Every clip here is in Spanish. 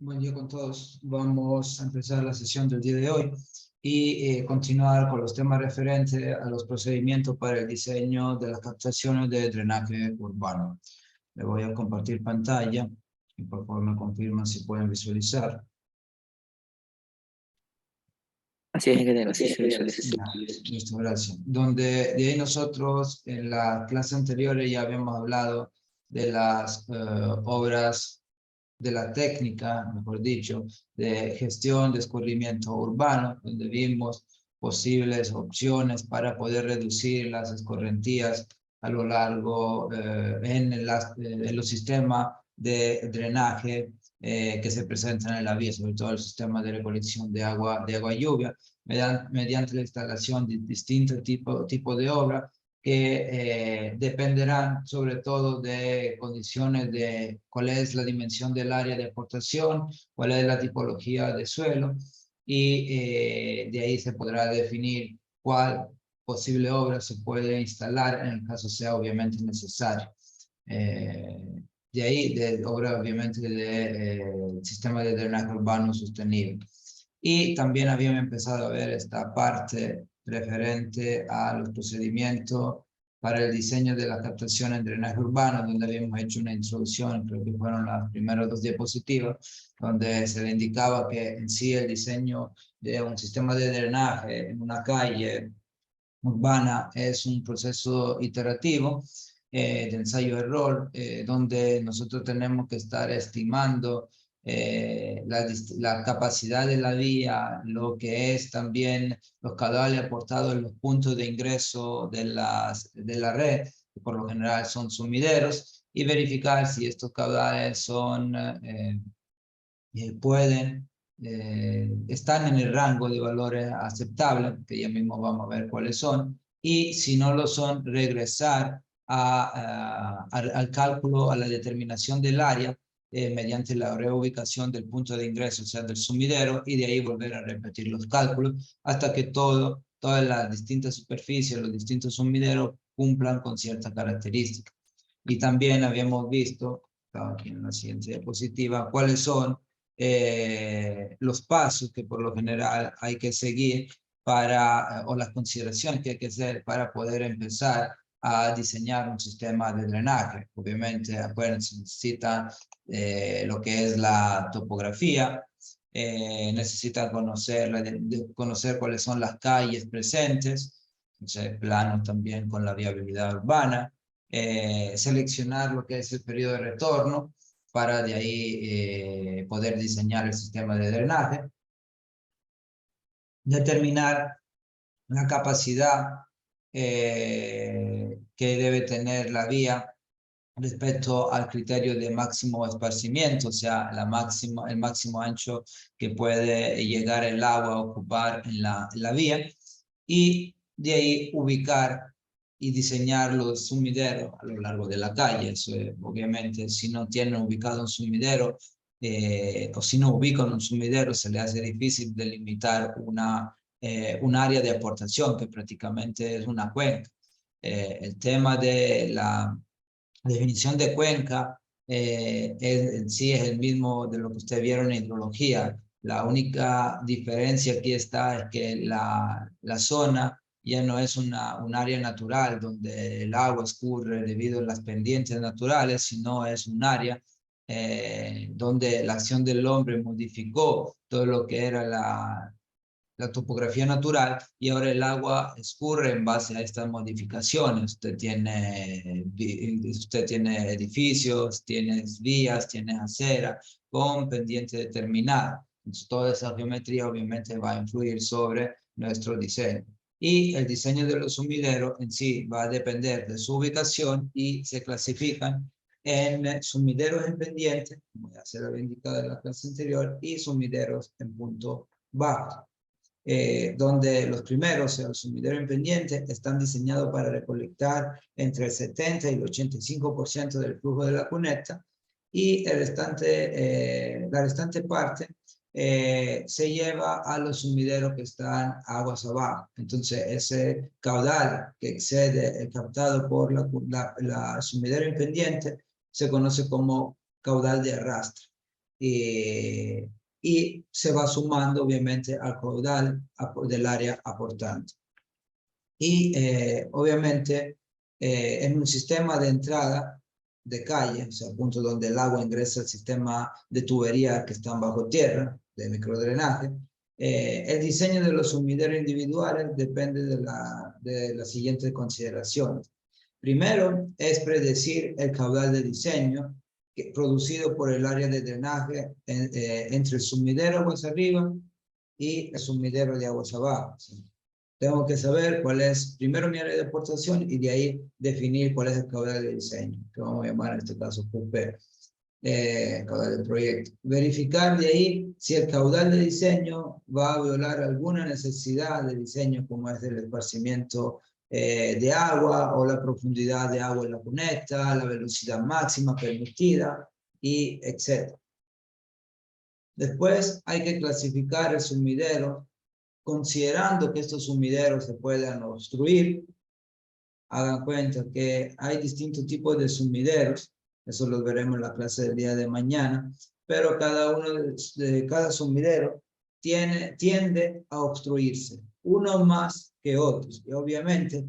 Buen día con todos. Vamos a empezar la sesión del día de hoy y continuar con los temas referentes a los procedimientos para el diseño de las captaciones de drenaje urbano. Le voy a compartir pantalla y por favor me confirman si pueden visualizar. Así es, ingeniero, así se visualiza. Listo, gracias. Donde de ahí nosotros en la clase anterior ya habíamos hablado de las obras, de la técnica, mejor dicho, de gestión de escurrimiento urbano, donde vimos posibles opciones para poder reducir las escorrentías a lo largo en los sistemas de drenaje que se presentan en la vía, sobre todo el sistema de recolección de agua lluvia, mediante la instalación de distintos tipos de obras que dependerán sobre todo de condiciones de cuál es la dimensión del área de aportación, cuál es la tipología de suelo, y de ahí se podrá definir cuál posible obra se puede instalar en el caso sea obviamente necesario. De ahí, de obra obviamente del sistema de drenaje urbano sostenible. Y también habíamos empezado a ver esta parte referente a los procedimientos para el diseño de la captación en drenaje urbano, donde habíamos hecho una introducción, creo que fueron las primeras dos diapositivas, donde se le indicaba que en sí el diseño de un sistema de drenaje en una calle urbana es un proceso iterativo de ensayo-error, donde nosotros tenemos que estar estimando la capacidad de la vía, lo que es también los caudales aportados en los puntos de ingreso de la red, que por lo general son sumideros, y verificar si estos caudales están en el rango de valores aceptables, que ya mismo vamos a ver cuáles son, y si no lo son, regresar al cálculo, a la determinación del área, mediante la reubicación del punto de ingreso, o sea, del sumidero, y de ahí volver a repetir los cálculos hasta que todas las distintas superficies, los distintos sumideros cumplan con ciertas características. Y también habíamos visto, aquí en la siguiente diapositiva, cuáles son los pasos que por lo general hay que seguir para, o las consideraciones que hay que hacer para poder empezar a diseñar un sistema de drenaje. Obviamente, se necesita lo que es la topografía, necesita conocer cuáles son las calles presentes, plano también con la viabilidad urbana, seleccionar lo que es el periodo de retorno, para de ahí poder diseñar el sistema de drenaje, determinar la capacidad que debe tener la vía respecto al criterio de máximo esparcimiento, o sea, el máximo ancho que puede llegar el agua a ocupar en la vía, y de ahí ubicar y diseñar los sumideros a lo largo de la calle. Eso, obviamente, si no tienen ubicado un sumidero, o si no ubican un sumidero, se le hace difícil delimitar un área de aportación, que prácticamente es una cuenca. El tema de la definición de cuenca en sí es el mismo de lo que ustedes vieron en hidrología. La única diferencia aquí está es que la zona ya no es un área natural donde el agua escurre debido a las pendientes naturales, sino es un área donde la acción del hombre modificó todo lo que era la topografía natural, y ahora el agua escurre en base a estas modificaciones. Usted tiene edificios, tiene vías, tiene acera con pendiente determinada. Entonces, toda esa geometría obviamente va a influir sobre nuestro diseño. Y el diseño de los sumideros en sí va a depender de su ubicación, y se clasifican en sumideros en pendiente, como ya se lo había indicado en la clase anterior, y sumideros en punto bajo. Donde los primeros, o sea, el sumidero en pendiente, están diseñados para recolectar entre el 70 y el 85% del flujo de la cuneta, y la restante parte se lleva a los sumideros que están aguas abajo. Entonces, ese caudal que excede el captado por la sumidero en pendiente se conoce como caudal de arrastre. y se va sumando obviamente al caudal del área aportante. Y obviamente en un sistema de entrada de calle, o sea, punto donde el agua ingresa al sistema de tubería que están bajo tierra, de microdrenaje, el diseño de los sumideros individuales depende de las siguientes consideraciones. Primero es predecir el caudal de diseño producido por el área de drenaje entre el sumidero aguas arriba y el sumidero de aguas abajo. ¿Sí? Tengo que saber cuál es primero mi área de aportación y de ahí definir cuál es el caudal de diseño, que vamos a llamar en este caso QP, caudal del proyecto. Verificar de ahí si el caudal de diseño va a violar alguna necesidad de diseño, como es el esparcimiento de agua o la profundidad de agua en la cuneta, la velocidad máxima permitida, y etc. Después hay que clasificar el sumidero, considerando que estos sumideros se puedan obstruir. Hagan cuenta que hay distintos tipos de sumideros, eso lo veremos en la clase del día de mañana, pero cada uno de cada sumidero tiende a obstruirse, uno más que otros. Y obviamente,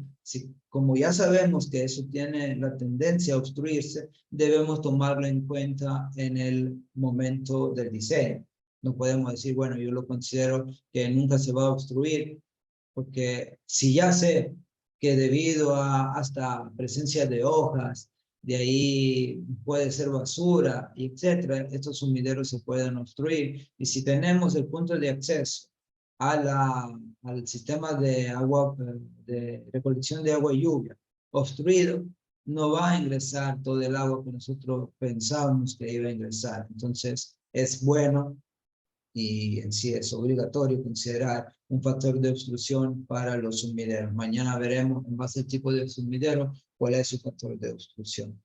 como ya sabemos que eso tiene la tendencia a obstruirse, debemos tomarlo en cuenta en el momento del diseño. No podemos decir, bueno, yo lo considero que nunca se va a obstruir, porque si ya sé que debido a hasta presencia de hojas, de ahí puede ser basura, etcétera, estos sumideros se pueden obstruir. Y si tenemos el punto de acceso al sistema de agua, de recolección de agua y lluvia obstruido, no va a ingresar todo el agua que nosotros pensábamos que iba a ingresar. Entonces, es bueno y en sí es obligatorio considerar un factor de obstrucción para los sumideros. Mañana veremos en base al tipo de sumidero cuál es su factor de obstrucción.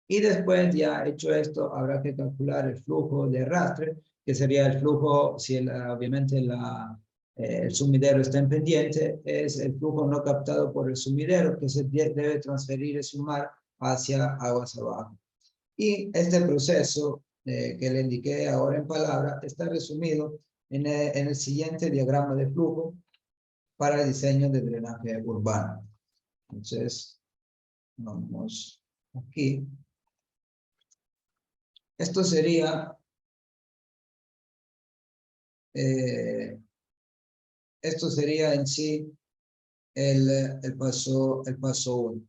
Y después, ya hecho esto, habrá que calcular el flujo de arrastre, que sería el flujo, si obviamente el sumidero está en pendiente, es el flujo no captado por el sumidero que se debe transferir y sumar hacia aguas abajo. Y este proceso que le indiqué ahora en palabra está resumido en el siguiente diagrama de flujo para el diseño de drenaje urbano. Entonces, vamos aquí. Esto sería en sí el paso 1.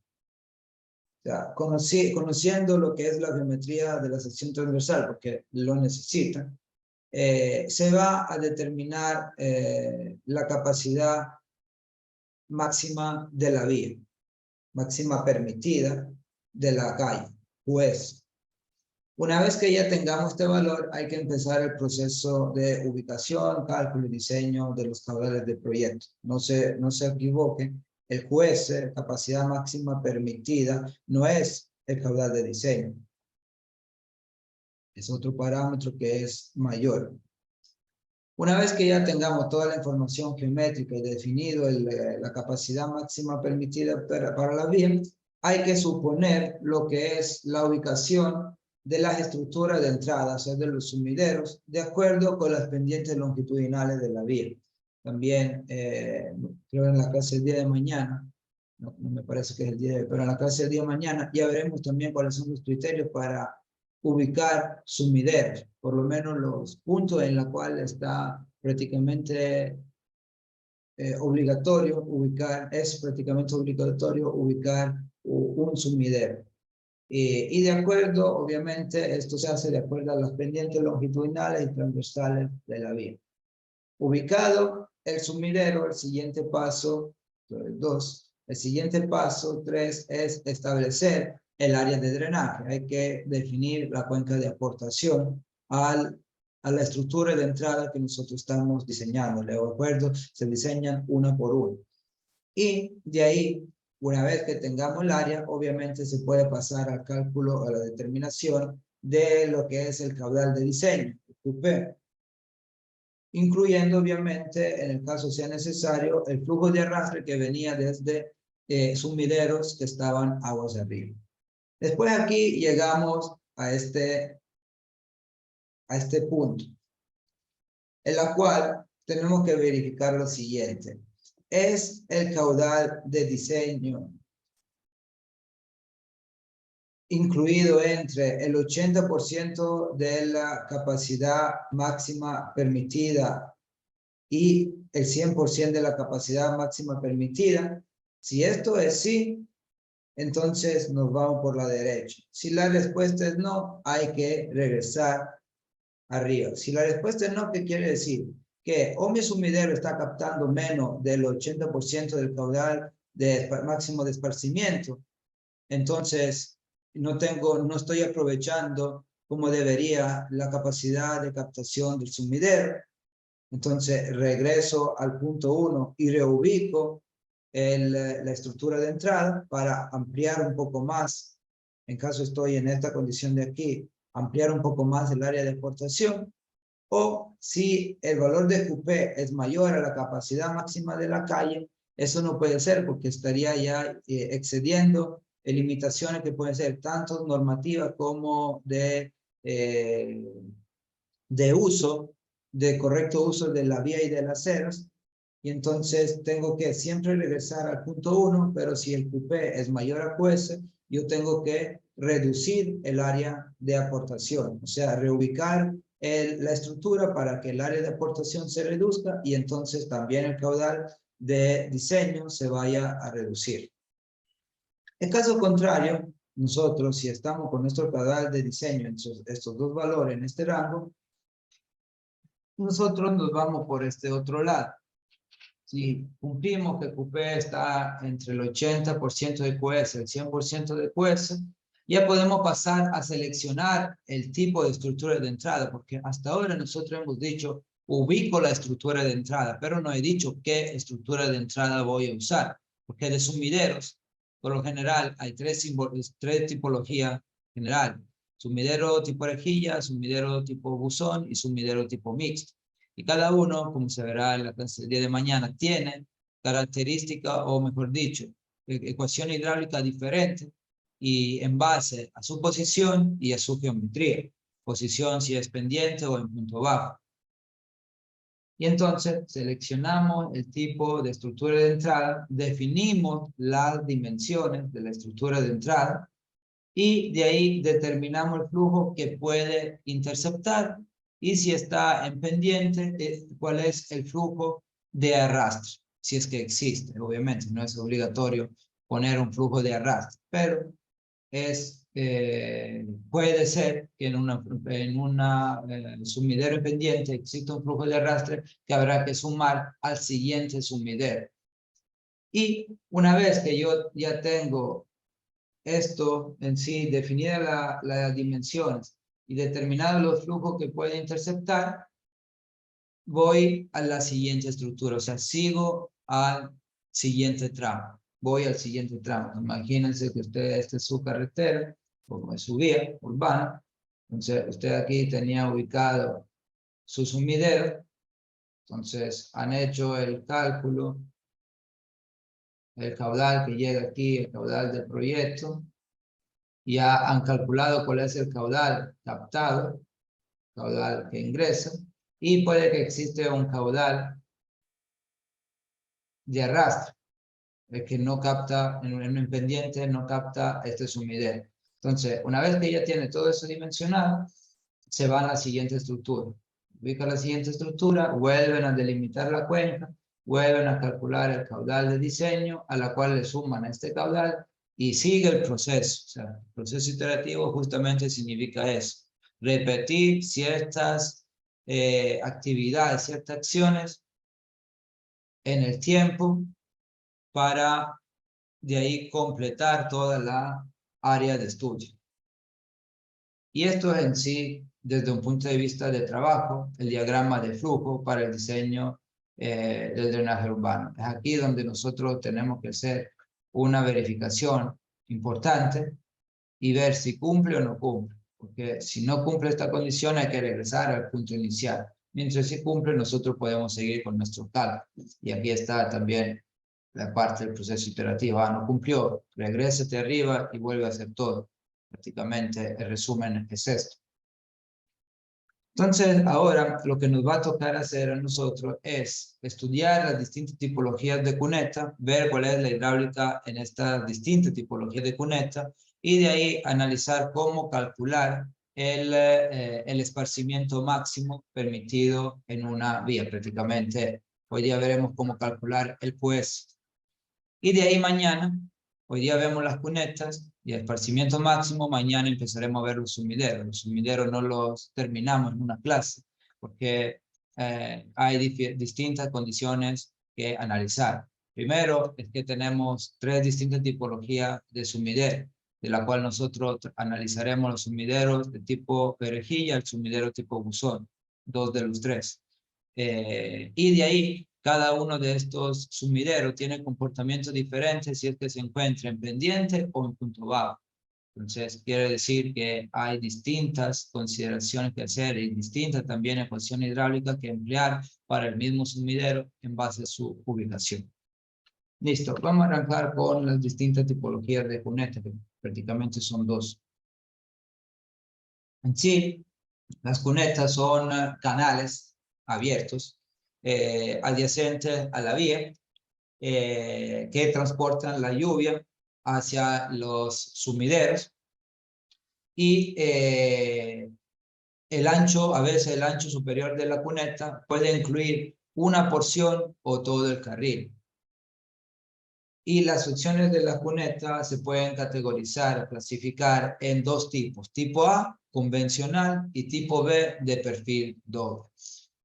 O sea, conociendo lo que es la geometría de la sección transversal, porque lo necesita, se va a determinar la capacidad máxima de la vía, máxima permitida de la calle, pues. Una vez que ya tengamos este valor, hay que empezar el proceso de ubicación, cálculo y diseño de los caudales del proyecto. No se equivoquen, el QS, capacidad máxima permitida, no es el caudal de diseño. Es otro parámetro que es mayor. Una vez que ya tengamos toda la información geométrica y definido la capacidad máxima permitida para la vía, hay que suponer lo que es la ubicación de las estructuras de entrada, o sea, de los sumideros, de acuerdo con las pendientes longitudinales de la vía. También, creo en la clase del día de mañana, no me parece que es el día de hoy, pero en la clase del día de mañana ya veremos también cuáles son los criterios para ubicar sumideros, por lo menos los puntos en los cuales está prácticamente obligatorio ubicar, es prácticamente obligatorio ubicar un sumidero. Y de acuerdo, obviamente, esto se hace de acuerdo a las pendientes longitudinales y transversales de la vía. Ubicado el sumidero, el siguiente paso, 2, el siguiente paso, 3, es establecer el área de drenaje. Hay que definir la cuenca de aportación a la estructura de entrada que nosotros estamos diseñando. De acuerdo, se diseñan una por una. Y de ahí, una vez que tengamos el área, obviamente se puede pasar al cálculo, a la determinación de lo que es el caudal de diseño, QP, incluyendo obviamente, en el caso sea necesario, el flujo de arrastre que venía desde sumideros que estaban aguas arriba. Después aquí llegamos a este a este punto, en la cual tenemos que verificar lo siguiente. ¿Es el caudal de diseño incluido entre el 80% de la capacidad máxima permitida y el 100% de la capacidad máxima permitida? Si esto es sí, entonces nos vamos por la derecha. Si la respuesta es no, hay que regresar arriba. Si la respuesta es no, ¿qué quiere decir? Que o mi sumidero está captando menos del 80% del caudal máximo de esparcimiento, entonces no estoy aprovechando como debería la capacidad de captación del sumidero. Entonces regreso al punto 1 y reubico la estructura de entrada para ampliar un poco más, en caso estoy en esta condición de aquí, ampliar un poco más el área de aportación. O si el valor de QP es mayor a la capacidad máxima de la calle, eso no puede ser porque estaría ya excediendo limitaciones que pueden ser tanto normativas como de uso, de correcto uso de la vía y de las aceras. Y entonces tengo que siempre regresar al punto 1, pero si el QP es mayor a QS, yo tengo que reducir el área de aportación, o sea, reubicar la estructura para que el área de aportación se reduzca y entonces también el caudal de diseño se vaya a reducir. En caso contrario, nosotros si estamos con nuestro caudal de diseño entre estos dos valores en este rango, nosotros nos vamos por este otro lado. Si cumplimos que QP está entre el 80% de QS y el 100% de QS, ya podemos pasar a seleccionar el tipo de estructura de entrada, porque hasta ahora nosotros hemos dicho, ubico la estructura de entrada, pero no he dicho qué estructura de entrada voy a usar, porque de sumideros, por lo general, hay tres tipologías generales. Sumidero tipo rejilla, sumidero tipo buzón y sumidero tipo mixto. Y cada uno, como se verá en la clase del día de mañana, tiene características, o mejor dicho, ecuación hidráulica diferente y en base a su posición y a su geometría. Posición si es pendiente o en punto bajo. Y entonces seleccionamos el tipo de estructura de entrada, definimos las dimensiones de la estructura de entrada y de ahí determinamos el flujo que puede interceptar y si está en pendiente, cuál es el flujo de arrastre, si es que existe. Obviamente no es obligatorio poner un flujo de arrastre, pero puede ser que en una sumidero pendiente exista un flujo de arrastre que habrá que sumar al siguiente sumidero. Y una vez que yo ya tengo esto en sí, definida las dimensiones y determinados los flujos que puede interceptar, voy a la siguiente estructura, o sea, sigo al siguiente tramo. Voy al siguiente tramo. Imagínense que esta es su carretera, como es su vía urbana. Entonces, usted aquí tenía ubicado su sumidero. Entonces, han hecho el cálculo, el caudal que llega aquí, el caudal del proyecto. Ya han calculado cuál es el caudal captado, caudal que ingresa, y puede que existe un caudal de arrastre, el que no capta, en un pendiente no capta este sumidero. Entonces, una vez que ya tiene todo eso dimensionado, se va a la siguiente estructura. Ubica la siguiente estructura, vuelven a delimitar la cuenca, vuelven a calcular el caudal de diseño, a la cual le suman a este caudal, y sigue el proceso. O sea, el proceso iterativo justamente significa eso. Repetir ciertas actividades, ciertas acciones en el tiempo para de ahí completar toda la área de estudio. Y esto es en sí, desde un punto de vista de trabajo, el diagrama de flujo para el diseño del drenaje urbano. Es aquí donde nosotros tenemos que hacer una verificación importante y ver si cumple o no cumple. Porque si no cumple esta condición hay que regresar al punto inicial. Mientras si cumple, nosotros podemos seguir con nuestro cálculo. Y aquí está también la parte del proceso iterativo. No cumplió, regrésate arriba y vuelve a hacer todo. Prácticamente el resumen es esto. Entonces, ahora lo que nos va a tocar hacer a nosotros es estudiar las distintas tipologías de cuneta, ver cuál es la hidráulica en estas distintas tipologías de cuneta y de ahí analizar cómo calcular el esparcimiento máximo permitido en una vía. Prácticamente hoy día veremos cómo calcular el QS. Y de ahí mañana, hoy día vemos las cunetas y el esparcimiento máximo, mañana empezaremos a ver los sumideros. Los sumideros no los terminamos en una clase porque hay distintas condiciones que analizar. Primero es que tenemos 3 distintas tipologías de sumidero, de la cual nosotros analizaremos los sumideros de tipo perejilla, el sumidero tipo buzón, 2 de los 3. Y de ahí, cada uno de estos sumideros tiene comportamientos diferentes si es que se encuentra en pendiente o en punto bajo. Entonces, quiere decir que hay distintas consideraciones que hacer y distintas también ecuaciones hidráulicas que emplear para el mismo sumidero en base a su ubicación. Listo, vamos a arrancar con las distintas tipologías de cuneta, que prácticamente son 2. En sí, las cunetas son canales abiertos adyacentes a la vía que transportan la lluvia hacia los sumideros y el ancho, a veces el ancho superior de la cuneta puede incluir una porción o todo el carril. Y las secciones de la cuneta se pueden categorizar, clasificar en 2 tipos. Tipo A, convencional, y tipo B, de perfil doble.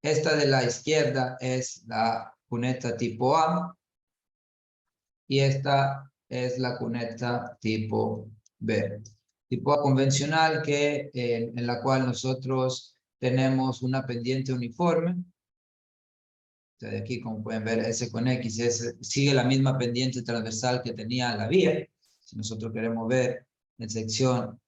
Esta de la izquierda es la cuneta tipo A y esta es la cuneta tipo B. Tipo A convencional en la cual nosotros tenemos una pendiente uniforme. De aquí, como pueden ver, S con X sigue la misma pendiente transversal que tenía la vía. Si nosotros queremos ver en sección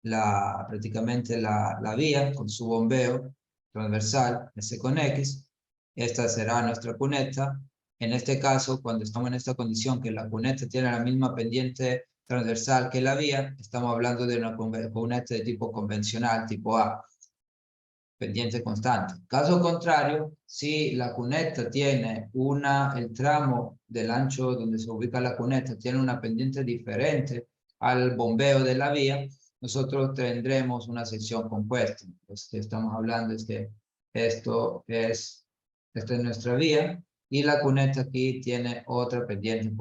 prácticamente la vía con su bombeo transversal, S con X, esta será nuestra cuneta. En este caso, cuando estamos en esta condición que la cuneta tiene la misma pendiente transversal que la vía, estamos hablando de una cuneta de tipo convencional, tipo A, pendiente constante. Caso contrario, si la cuneta tiene el tramo del ancho donde se ubica la cuneta tiene una pendiente diferente al bombeo de la vía, nosotros tendremos una sección compuesta. Lo que estamos hablando es que esta es nuestra vía y la cuneta aquí tiene otra pendiente,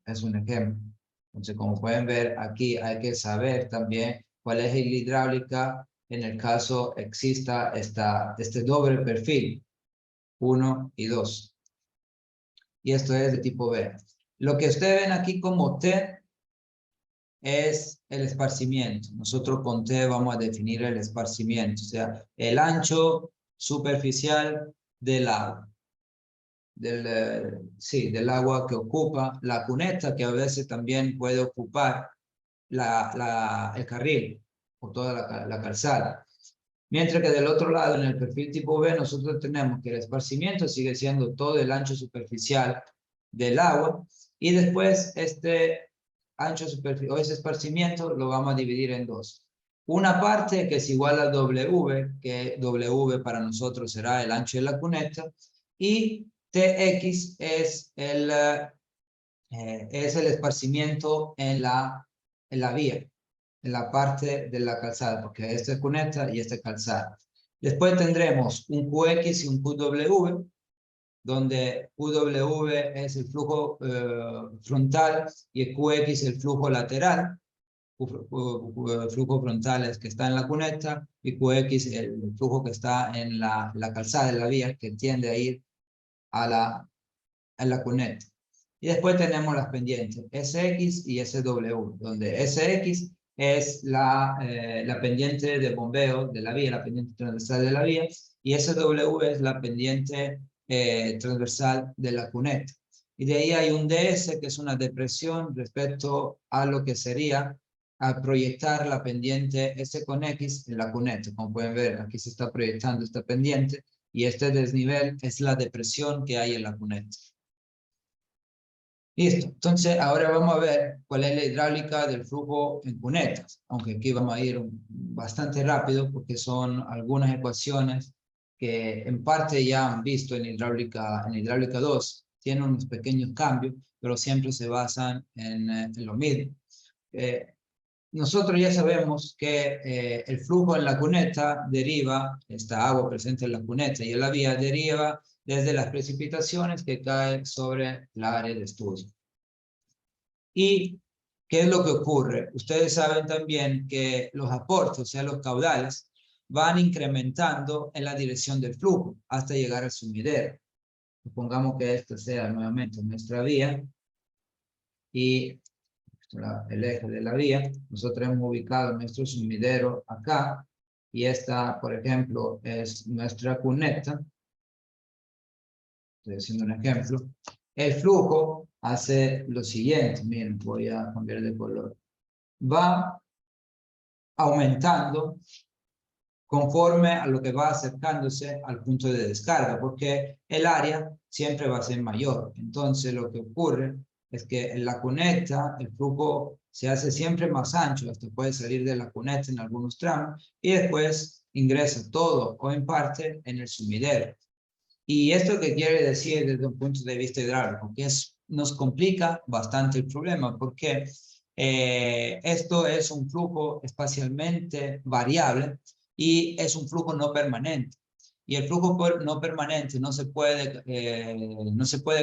es un ejemplo. Entonces, como pueden ver, aquí hay que saber también cuál es la hidráulica en el caso exista este doble perfil, 1 y 2. Y esto es de tipo B. Lo que ustedes ven aquí como T es el esparcimiento. Nosotros con T vamos a definir el esparcimiento, o sea, el ancho superficial del agua. Del agua que ocupa la cuneta, que a veces también puede ocupar el carril o toda la calzada. Mientras que del otro lado, en el perfil tipo B, nosotros tenemos que el esparcimiento sigue siendo todo el ancho superficial del agua y después este ancho superficial o ese esparcimiento lo vamos a dividir en 2. Una parte que es igual a W, que W para nosotros será el ancho de la cuneta, y TX es el esparcimiento en la vía, en la parte de la calzada, porque esta es cuneta y esta es calzada. Después tendremos un QX y un QW, donde QW es el flujo frontal y el QX el flujo lateral. Flujo frontal es que está en la cuneta y QX el flujo que está en la calzada de la vía, que tiende a ir a la cuneta. Y después tenemos las pendientes SX y SW, donde SX es la pendiente de bombeo de la vía, la pendiente transversal de la vía, y SW es la pendiente transversal de la cuneta. Y de ahí hay un DS, que es una depresión respecto a lo que sería a proyectar la pendiente S con X en la cuneta. Como pueden ver, aquí se está proyectando esta pendiente, y este desnivel es la depresión que hay en la cuneta. Listo, entonces ahora vamos a ver cuál es la hidráulica del flujo en cunetas, aunque aquí vamos a ir bastante rápido porque son algunas ecuaciones que en parte ya han visto en hidráulica 2, tienen unos pequeños cambios, pero siempre se basan en lo mismo. Nosotros ya sabemos que el flujo en la cuneta deriva, esta agua presente en la cuneta y en la vía deriva desde las precipitaciones que caen sobre la área de estudio. ¿Y qué es lo que ocurre? Ustedes saben también que los aportes, o sea, los caudales, van incrementando en la dirección del flujo hasta llegar al sumidero. Supongamos que esta sea nuevamente nuestra vía y el eje de la vía. Nosotros hemos ubicado nuestro sumidero acá y esta, por ejemplo, es nuestra cuneta. Estoy haciendo un ejemplo. El flujo hace lo siguiente. Miren, voy a cambiar de color. Va aumentando conforme a lo que va acercándose al punto de descarga, porque el área siempre va a ser mayor. Entonces lo que ocurre es que en la cuneta el flujo se hace siempre más ancho, hasta puede salir de la cuneta en algunos tramos, y después ingresa todo o en parte en el sumidero. ¿Y esto qué quiere decir desde un punto de vista hidráulico? Que nos complica bastante el problema, porque esto es un flujo espacialmente variable y es un flujo no permanente. Y el flujo no permanente no se puede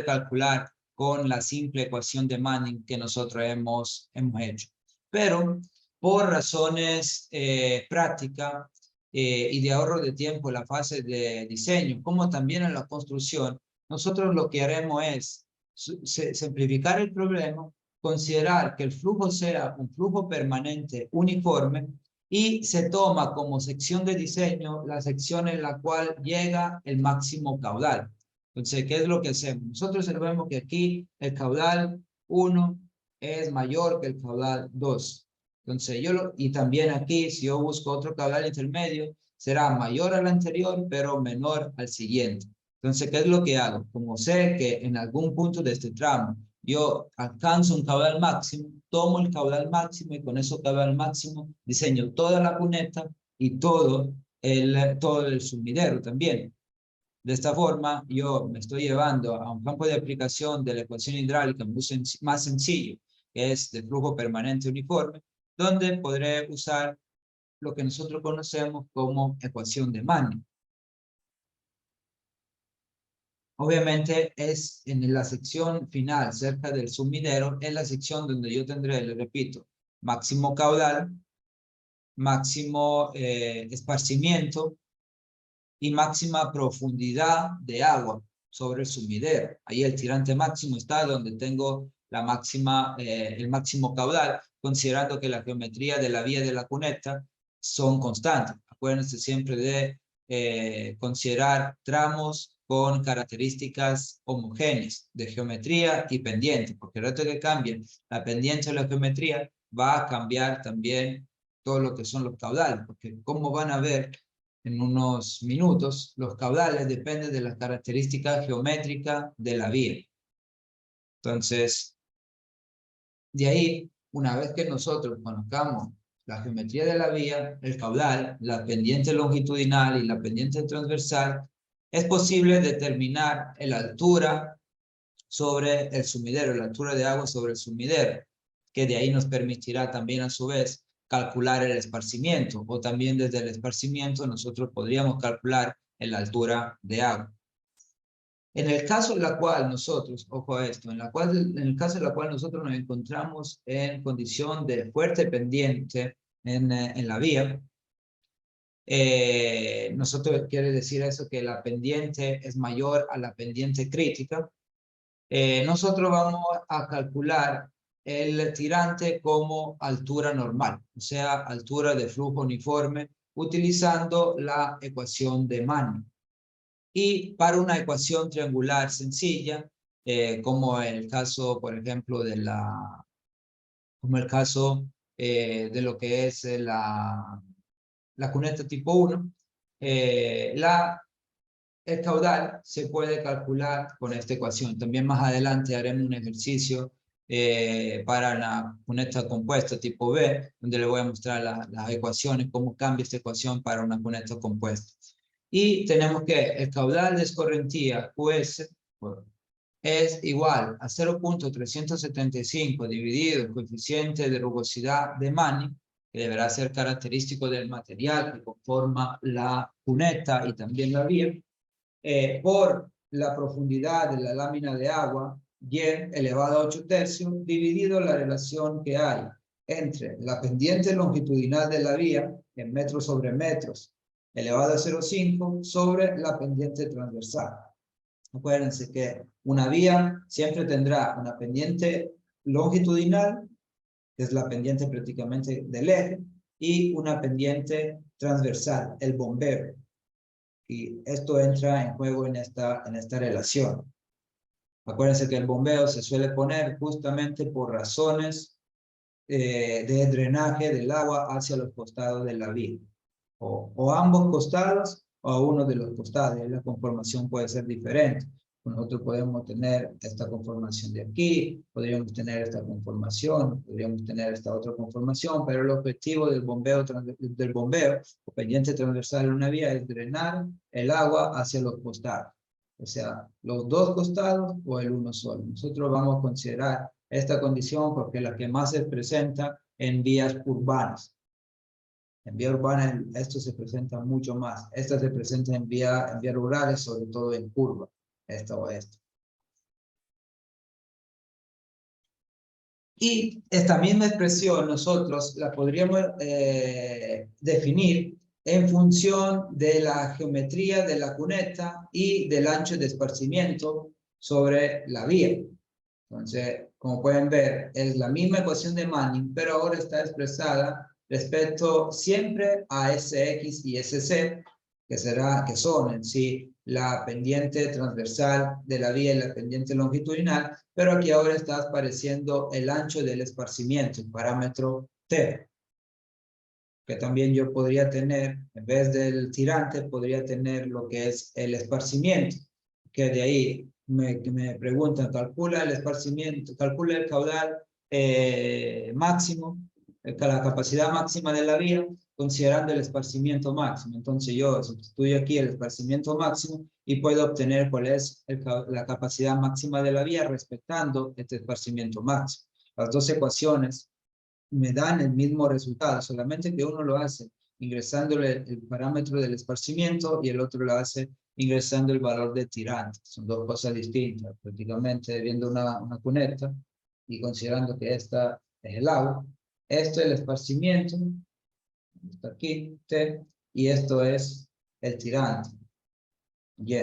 calcular con la simple ecuación de Manning que nosotros hemos hecho. Pero por razones prácticas, y de ahorro de tiempo en la fase de diseño, como también en la construcción, nosotros lo que haremos es simplificar el problema, considerar que el flujo sea un flujo permanente uniforme y se toma como sección de diseño la sección en la cual llega el máximo caudal. Entonces, ¿qué es lo que hacemos? Nosotros sabemos que aquí el caudal 1 es mayor que el caudal 2. Entonces, y también aquí, si yo busco otro caudal intermedio, será mayor al anterior, pero menor al siguiente. Entonces, ¿qué es lo que hago? Como sé que en algún punto de este tramo yo alcanzo un caudal máximo, tomo el caudal máximo y con ese caudal máximo diseño toda la cuneta y todo el sumidero también. De esta forma, yo me estoy llevando a un campo de aplicación de la ecuación hidráulica más sencillo, que es de flujo permanente uniforme, donde podré usar lo que nosotros conocemos como ecuación de Manning. Obviamente es en la sección final, cerca del sumidero, es la sección donde yo tendré, le repito, máximo caudal, máximo esparcimiento y máxima profundidad de agua sobre el sumidero. Ahí el tirante máximo está donde tengo el máximo caudal, considerando que la geometría de la vía de la cuneta son constantes. Acuérdense siempre de considerar tramos con características homogéneas de geometría y pendiente, porque el reto que cambie la pendiente o la geometría va a cambiar también todo lo que son los caudales, porque como van a ver en unos minutos, los caudales dependen de las características geométricas de la vía. Entonces, de ahí, una vez que nosotros conozcamos la geometría de la vía, el caudal, la pendiente longitudinal y la pendiente transversal, es posible determinar la altura sobre el sumidero, la altura de agua sobre el sumidero, que de ahí nos permitirá también a su vez calcular el esparcimiento, o también desde el esparcimiento nosotros podríamos calcular la altura de agua. En el caso en la cual nosotros, ojo a esto, en el caso en la cual nosotros nos encontramos en condición de fuerte pendiente en la vía, nosotros quiere decir eso que la pendiente es mayor a la pendiente crítica. Nosotros vamos a calcular el tirante como altura normal, o sea, altura de flujo uniforme, utilizando la ecuación de Manning. Y para una ecuación triangular sencilla, como el caso, por ejemplo, como el caso de lo que es la cuneta tipo 1, el caudal se puede calcular con esta ecuación. También más adelante haremos un ejercicio para la cuneta compuesta tipo B, donde le voy a mostrar las ecuaciones, cómo cambia esta ecuación para una cuneta compuesta. Y tenemos que el caudal de escorrentía QS es igual a 0.375 dividido el coeficiente de rugosidad de Manning, que deberá ser característico del material que conforma la cuneta y también la vía, por la profundidad de la lámina de agua, y elevado a 8/3, dividido la relación que hay entre la pendiente longitudinal de la vía, en metros sobre metros, elevado a 0,5, sobre la pendiente transversal. Acuérdense que una vía siempre tendrá una pendiente longitudinal, que es la pendiente prácticamente del eje, y una pendiente transversal, el bombeo. Y esto entra en juego en esta relación. Acuérdense que el bombeo se suele poner justamente por razones de drenaje del agua hacia los costados de la vía. O ambos costados o uno de los costados. La conformación puede ser diferente. Nosotros podemos tener esta conformación de aquí, podríamos tener esta conformación, podríamos tener esta otra conformación, pero el objetivo del bombeo o pendiente transversal en una vía es drenar el agua hacia los costados. O sea, los dos costados o el uno solo. Nosotros vamos a considerar esta condición porque es la que más se presenta en vías urbanas. En vía urbana esto se presenta mucho más. Esta se presenta en vías rurales, sobre todo en curva. Esta o esta. Y esta misma expresión nosotros la podríamos definir en función de la geometría de la cuneta y del ancho de esparcimiento sobre la vía. Entonces, como pueden ver, es la misma ecuación de Manning, pero ahora está expresada respecto siempre a SX y SC, que son en sí la pendiente transversal de la vía y la pendiente longitudinal, pero aquí ahora está apareciendo el ancho del esparcimiento, el parámetro T, que también yo podría tener, en vez del tirante, podría tener lo que es el esparcimiento, que de ahí me preguntan, calcula el esparcimiento, calcula el caudal máximo, la capacidad máxima de la vía, considerando el esparcimiento máximo. Entonces yo sustituyo aquí el esparcimiento máximo y puedo obtener cuál es la capacidad máxima de la vía respetando este esparcimiento máximo. Las dos ecuaciones me dan el mismo resultado, solamente que uno lo hace ingresándole el parámetro del esparcimiento y el otro lo hace ingresando el valor de tirante. Son dos cosas distintas, prácticamente viendo una cuneta y considerando que esta es el agua, esto es el esparcimiento, está aquí, T, y esto es el tirante, Y.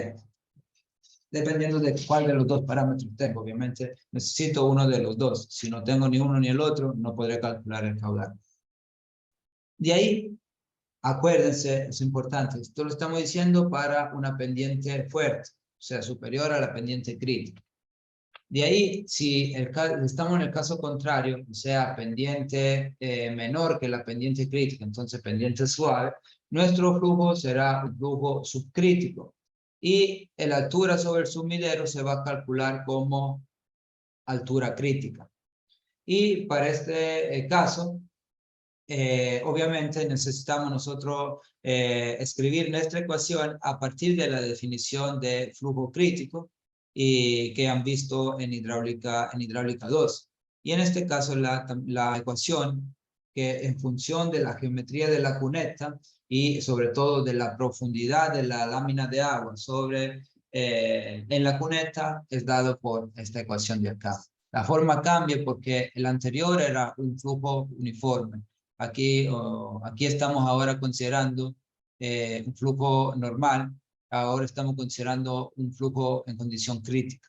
Dependiendo de cuál de los dos parámetros tengo. Obviamente necesito uno de los dos. Si no tengo ni uno ni el otro, no podré calcular el caudal. De ahí, acuérdense, es importante, esto lo estamos diciendo para una pendiente fuerte, o sea, superior a la pendiente crítica. De ahí, si estamos en el caso contrario, o sea, pendiente menor que la pendiente crítica, entonces pendiente suave, nuestro flujo será un flujo subcrítico. Y la altura sobre el sumidero se va a calcular como altura crítica. Y para este caso, obviamente necesitamos nosotros escribir nuestra ecuación a partir de la definición de flujo crítico y que han visto en hidráulica 2. Y en este caso la ecuación que en función de la geometría de la cuneta y sobre todo de la profundidad de la lámina de agua en la cuneta es dado por esta ecuación de acá. La forma cambia porque el anterior era un flujo uniforme. Aquí estamos ahora considerando un flujo normal, ahora estamos considerando un flujo en condición crítica.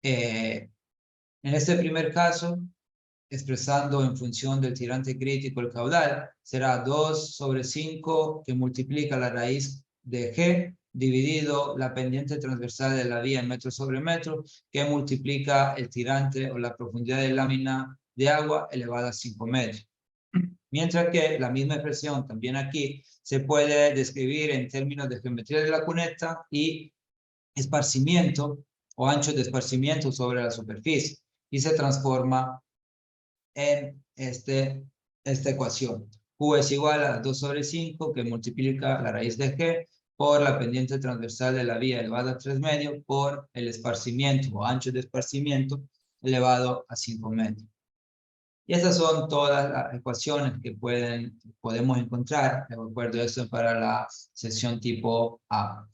En este primer caso, expresando en función del tirante crítico el caudal, será 2/5 que multiplica la raíz de G dividido la pendiente transversal de la vía en metro sobre metro, que multiplica el tirante o la profundidad de lámina de agua elevada a 5 metros. Mientras que la misma expresión también aquí se puede describir en términos de geometría de la cuneta y esparcimiento o ancho de esparcimiento sobre la superficie y se transforma en esta ecuación. Q es igual a 2 sobre 5 que multiplica la raíz de G por la pendiente transversal de la vía elevado a 3 medios por el esparcimiento o ancho de esparcimiento elevado a 5 medios. Y estas son todas las ecuaciones que podemos encontrar. Recuerdo esto para la sección tipo A.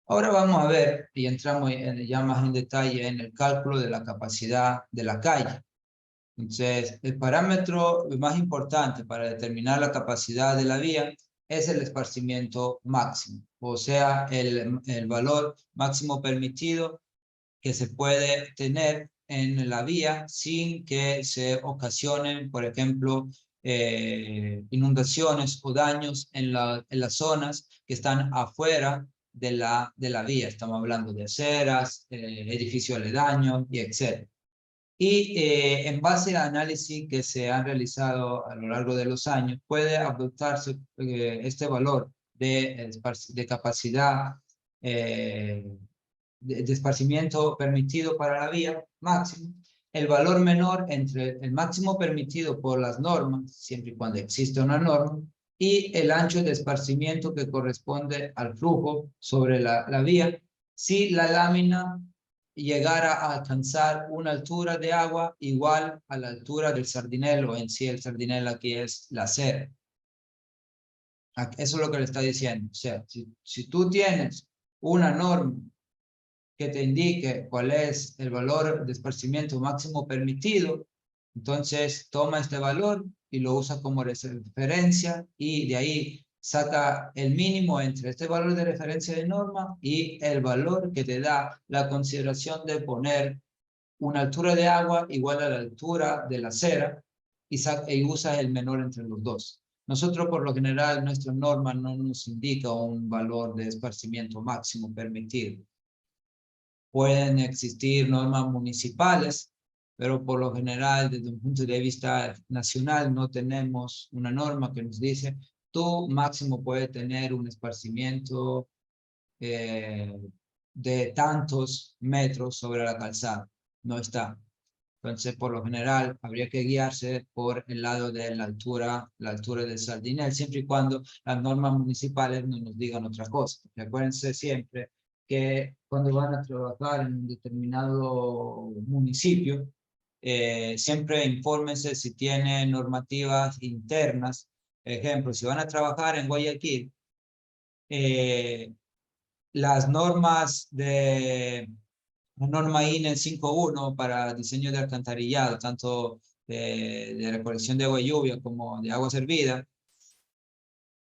Ahora vamos a ver y entramos ya más en detalle en el cálculo de la capacidad de la calle. Entonces, el parámetro más importante para determinar la capacidad de la vía es el esparcimiento máximo, o sea, el valor máximo permitido que se puede tener en la vía sin que se ocasionen, por ejemplo, inundaciones o daños en las zonas que están afuera de la vía. Estamos hablando de aceras, edificios aledaños y etc. Y en base a análisis que se han realizado a lo largo de los años, puede adoptarse este valor de capacidad de esparcimiento permitido para la vía máximo, el valor menor entre el máximo permitido por las normas, siempre y cuando existe una norma, y el ancho de esparcimiento que corresponde al flujo sobre la vía, si la lámina llegara a alcanzar una altura de agua igual a la altura del sardinelo, en sí el sardinelo aquí es la acera. Eso es lo que le está diciendo. O sea, si tú tienes una norma que te indique cuál es el valor de esparcimiento máximo permitido, entonces toma este valor y lo usa como referencia y de ahí saca el mínimo entre este valor de referencia de norma y el valor que te da la consideración de poner una altura de agua igual a la altura de la acera y usas el menor entre los dos. Nosotros por lo general nuestra norma no nos indica un valor de esparcimiento máximo permitido. Pueden existir normas municipales, pero por lo general desde un punto de vista nacional no tenemos una norma que nos dice tú máximo puedes tener un esparcimiento de tantos metros sobre la calzada. No está. Entonces, por lo general, habría que guiarse por el lado de la altura del sardinel, siempre y cuando las normas municipales no nos digan otra cosa. Recuérdense siempre que cuando van a trabajar en un determinado municipio, siempre infórmense si tienen normativas internas. Ejemplo, si van a trabajar en Guayaquil, las normas la norma INE 5.1 para diseño de alcantarillado, tanto de recolección de agua y lluvia como de agua servida.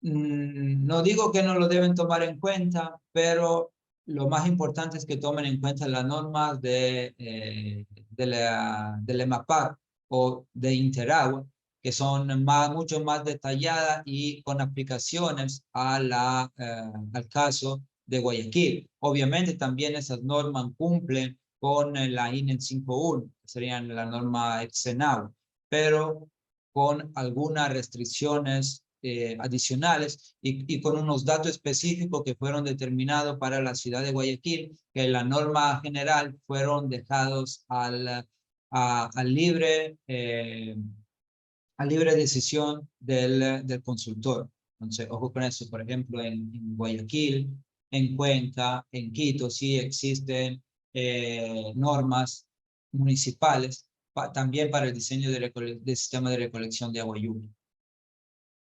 No digo que no lo deben tomar en cuenta, pero lo más importante es que tomen en cuenta las normas del EMAPAC o de Interagua, que son mucho más detalladas y con aplicaciones al caso de Guayaquil. Obviamente también esas normas cumplen con la INE 5.1, que serían la norma EXENAU, pero con algunas restricciones adicionales y con unos datos específicos que fueron determinados para la ciudad de Guayaquil, que en la norma general fueron dejados a libre decisión del consultor. Entonces, ojo con eso. Por ejemplo, en Guayaquil, en Cuenca, en Quito, sí existen normas municipales también para el diseño de sistema de recolección de agua y lluvia.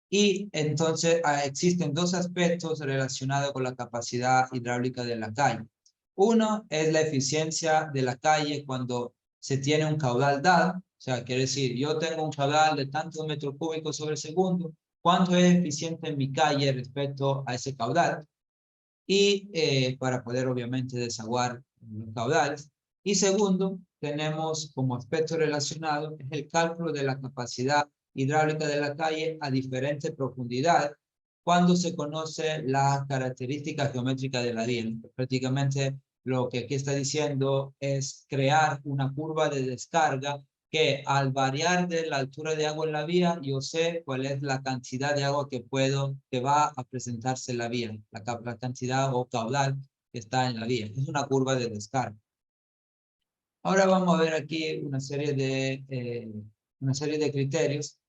Y entonces existen dos aspectos relacionados con la capacidad hidráulica de la calle. Uno es la eficiencia de la calle cuando se tiene un caudal dado. O sea, quiere decir, yo tengo un caudal de tantos metros cúbicos sobre segundo. ¿Cuánto es eficiente en mi calle respecto a ese caudal? Y para poder obviamente desaguar los caudales. Y segundo, tenemos como aspecto relacionado el cálculo de la capacidad hidráulica de la calle a diferentes profundidades cuando se conoce las características geométricas de la vía. Prácticamente lo que aquí está diciendo es crear una curva de descarga que al variar de la altura de agua en la vía, yo sé cuál es la cantidad de agua que va a presentarse en la vía, la cantidad o caudal que está en la vía. Es una curva de descarga. Ahora vamos a ver aquí una serie de criterios,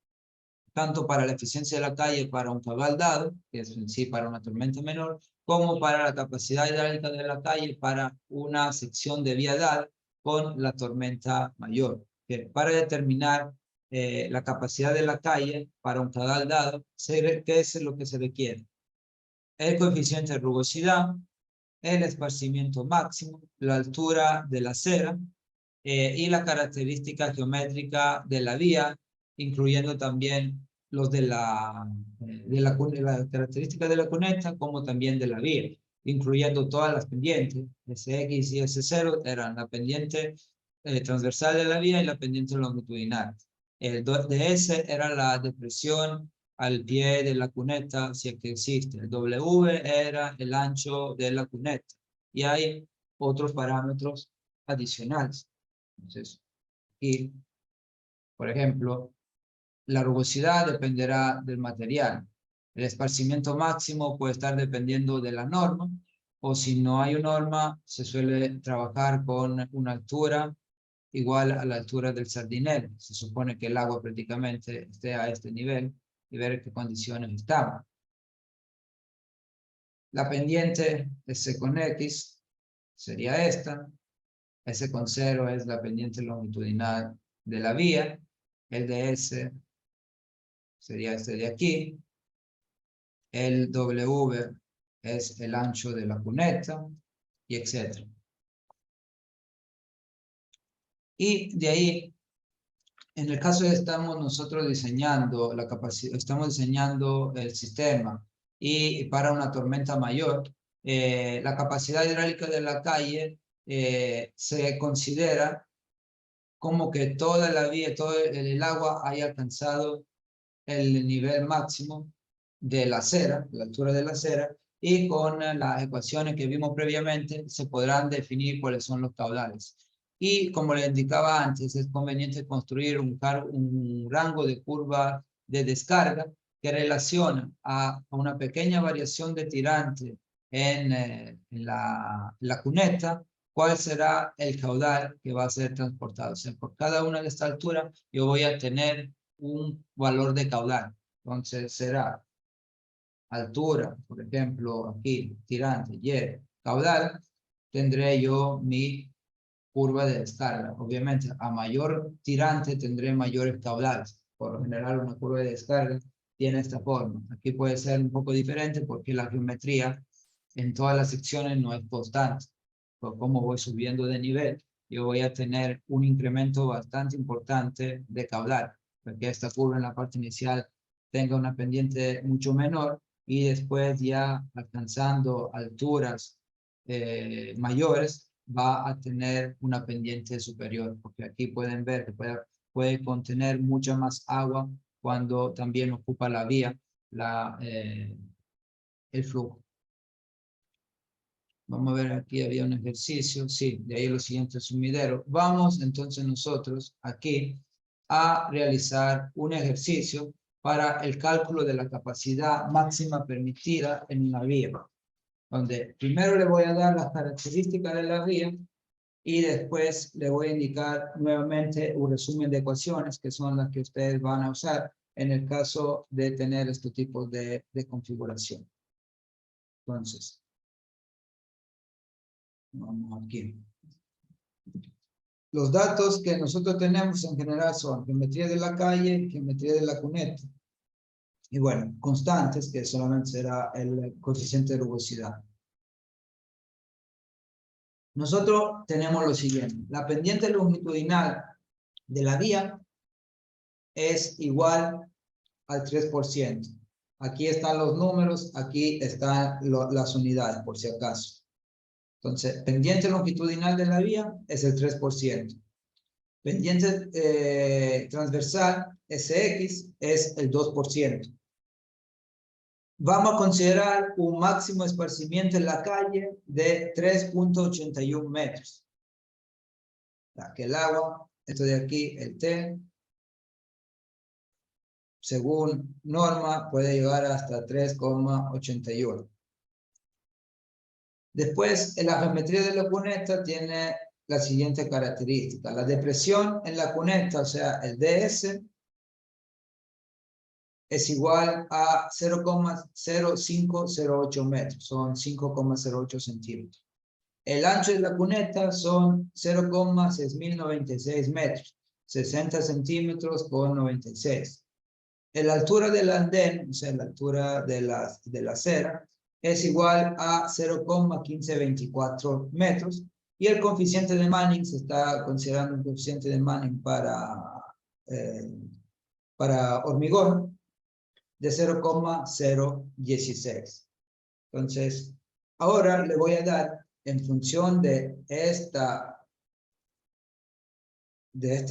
tanto para la eficiencia de la calle para un caudal dado, que es en sí para una tormenta menor, como para la capacidad hidráulica de la calle para una sección de vía dada con la tormenta mayor. Para determinar la capacidad de la calle para un caudal dado, ¿qué es lo que se requiere? El coeficiente de rugosidad, el esparcimiento máximo, la altura de la acera y la característica geométrica de la vía, incluyendo también los de la característica de la cuneta, como también de la vía, incluyendo todas las pendientes. SX y S0 eran la pendiente transversal de la vía y la pendiente longitudinal. El DS era la depresión al pie de la cuneta, si es que existe. El W era el ancho de la cuneta. Y hay otros parámetros adicionales. Entonces, y, por ejemplo, la rugosidad dependerá del material. El esparcimiento máximo puede estar dependiendo de la norma, o si no hay una norma, se suele trabajar con una altura igual a la altura del sardinero. Se supone que el agua prácticamente esté a este nivel y ver en qué condiciones estamos. La pendiente S con X sería esta. S con 0 es la pendiente longitudinal de la vía. El de S sería este de aquí. El W es el ancho de la cuneta, y etc. Y de ahí, en el caso de estamos nosotros diseñando la capacidad, estamos diseñando el sistema y para una tormenta mayor, la capacidad hidráulica de la calle se considera como que toda la vía, todo el agua haya alcanzado el nivel máximo de la acera, la altura de la acera, y con las ecuaciones que vimos previamente se podrán definir cuáles son los caudales. Y como le indicaba antes, es conveniente construir un rango de curva de descarga que relaciona a una pequeña variación de tirante en la cuneta, cuál será el caudal que va a ser transportado. O sea, por cada una de estas alturas yo voy a tener un valor de caudal. Entonces será altura, por ejemplo, aquí, tirante, Y, caudal, tendré yo mi curva de descarga. Obviamente, a mayor tirante tendré mayores caudales. Por lo general, una curva de descarga tiene esta forma. Aquí puede ser un poco diferente porque la geometría en todas las secciones no es constante. Por cómo voy subiendo de nivel, yo voy a tener un incremento bastante importante de caudal, porque esta curva en la parte inicial tenga una pendiente mucho menor y después ya alcanzando alturas mayores va a tener una pendiente superior, porque aquí pueden ver que puede contener mucha más agua cuando también ocupa la vía, el flujo. Vamos a ver, aquí había un ejercicio, sí, de ahí lo siguiente es sumidero. Vamos entonces nosotros aquí a realizar un ejercicio para el cálculo de la capacidad máxima permitida en una vía, donde primero le voy a dar las características de la vía y después le voy a indicar nuevamente un resumen de ecuaciones que son las que ustedes van a usar en el caso de tener este tipo de configuración. Entonces, vamos aquí. Los datos que nosotros tenemos en general son geometría de la calle, geometría de la cuneta. Y bueno, constantes, que solamente será el coeficiente de rugosidad. Nosotros tenemos lo siguiente. La pendiente longitudinal de la vía es igual al 3%. Aquí están los números, aquí están las unidades, por si acaso. Entonces, pendiente longitudinal de la vía es el 3%. Pendiente transversal, SX, es el 2%. Vamos a considerar un máximo esparcimiento en la calle de 3.81 metros. Que el agua Esto de aquí, el T, según norma, puede llegar hasta 3,81. Después, la geometría de la cuneta tiene la siguiente característica. La depresión en la cuneta, o sea, el DS, es igual a 0,0508 metros, son 5,08 centímetros. El ancho de la cuneta son 0,6096 metros, 60 centímetros por 96. La altura del andén, o sea, la altura de la acera, es igual a 0,1524 metros. Y el coeficiente de Manning, se está considerando un coeficiente de Manning para hormigón, de 0,016. Entonces, ahora le voy a dar, en función de este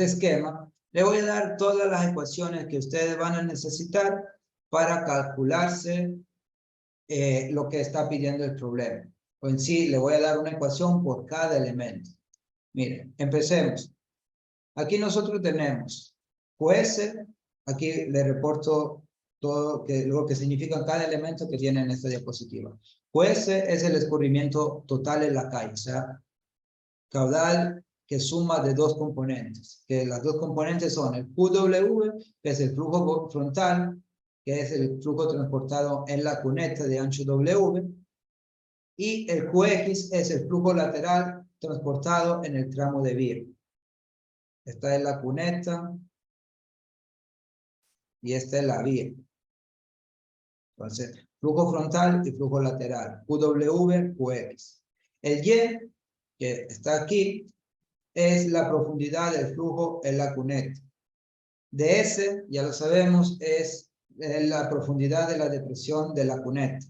esquema, le voy a dar todas las ecuaciones que ustedes van a necesitar para calcularse lo que está pidiendo el problema. O en sí, le voy a dar una ecuación por cada elemento. Miren, empecemos. Aquí nosotros tenemos QS, aquí le reporto todo lo que significa cada elemento que tiene en esta diapositiva. QS es el escurrimiento total en la calle, o sea, caudal que suma de dos componentes, que las dos componentes son el QW, que es el flujo frontal, que es el flujo transportado en la cuneta de ancho W, y el QX es el flujo lateral transportado en el tramo de vía. Esta es la cuneta y esta es la vía. Entonces, flujo frontal y flujo lateral, QW, QX. El Y, que está aquí, es la profundidad del flujo en la cuneta. DS, ya lo sabemos, es la profundidad de la depresión de la cuneta.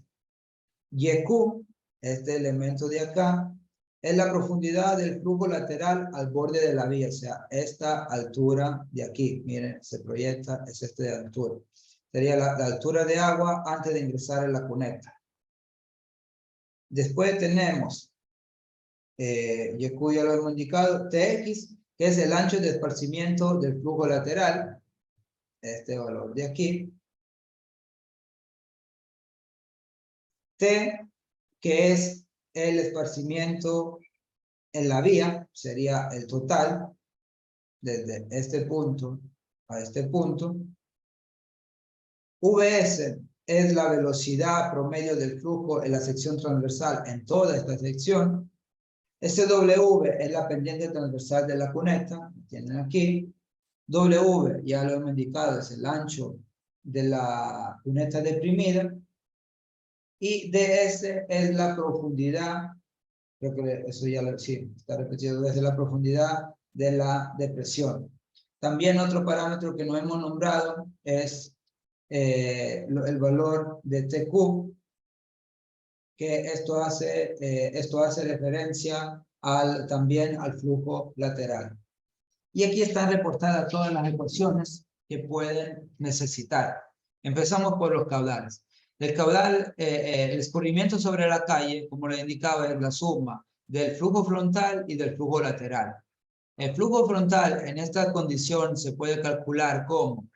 YQ, este elemento de acá, es la profundidad del flujo lateral al borde de la vía, o sea, esta altura de aquí, miren, se proyecta, es esta de altura. Sería la altura de agua antes de ingresar en la cuneta. Después tenemos, YQ ya lo hemos indicado, TX, que es el ancho de esparcimiento del flujo lateral, este valor de aquí. T, que es el esparcimiento en la vía, sería el total, desde este punto a este punto. VS es la velocidad promedio del flujo en la sección transversal en toda esta sección. SW es la pendiente transversal de la cuneta, tienen aquí. W, ya lo hemos indicado, es el ancho de la cuneta deprimida. Y DS es la profundidad, creo que eso ya lo sí, está repetido, desde la profundidad de la depresión. También otro parámetro que no hemos nombrado es el valor de TQ, que esto hace referencia también al flujo lateral. Y aquí están reportadas todas las ecuaciones que pueden necesitar. Empezamos por los caudales. El caudal, el escurrimiento sobre la calle, como le indicaba, es la suma del flujo frontal y del flujo lateral. El flujo frontal en esta condición se puede calcular como,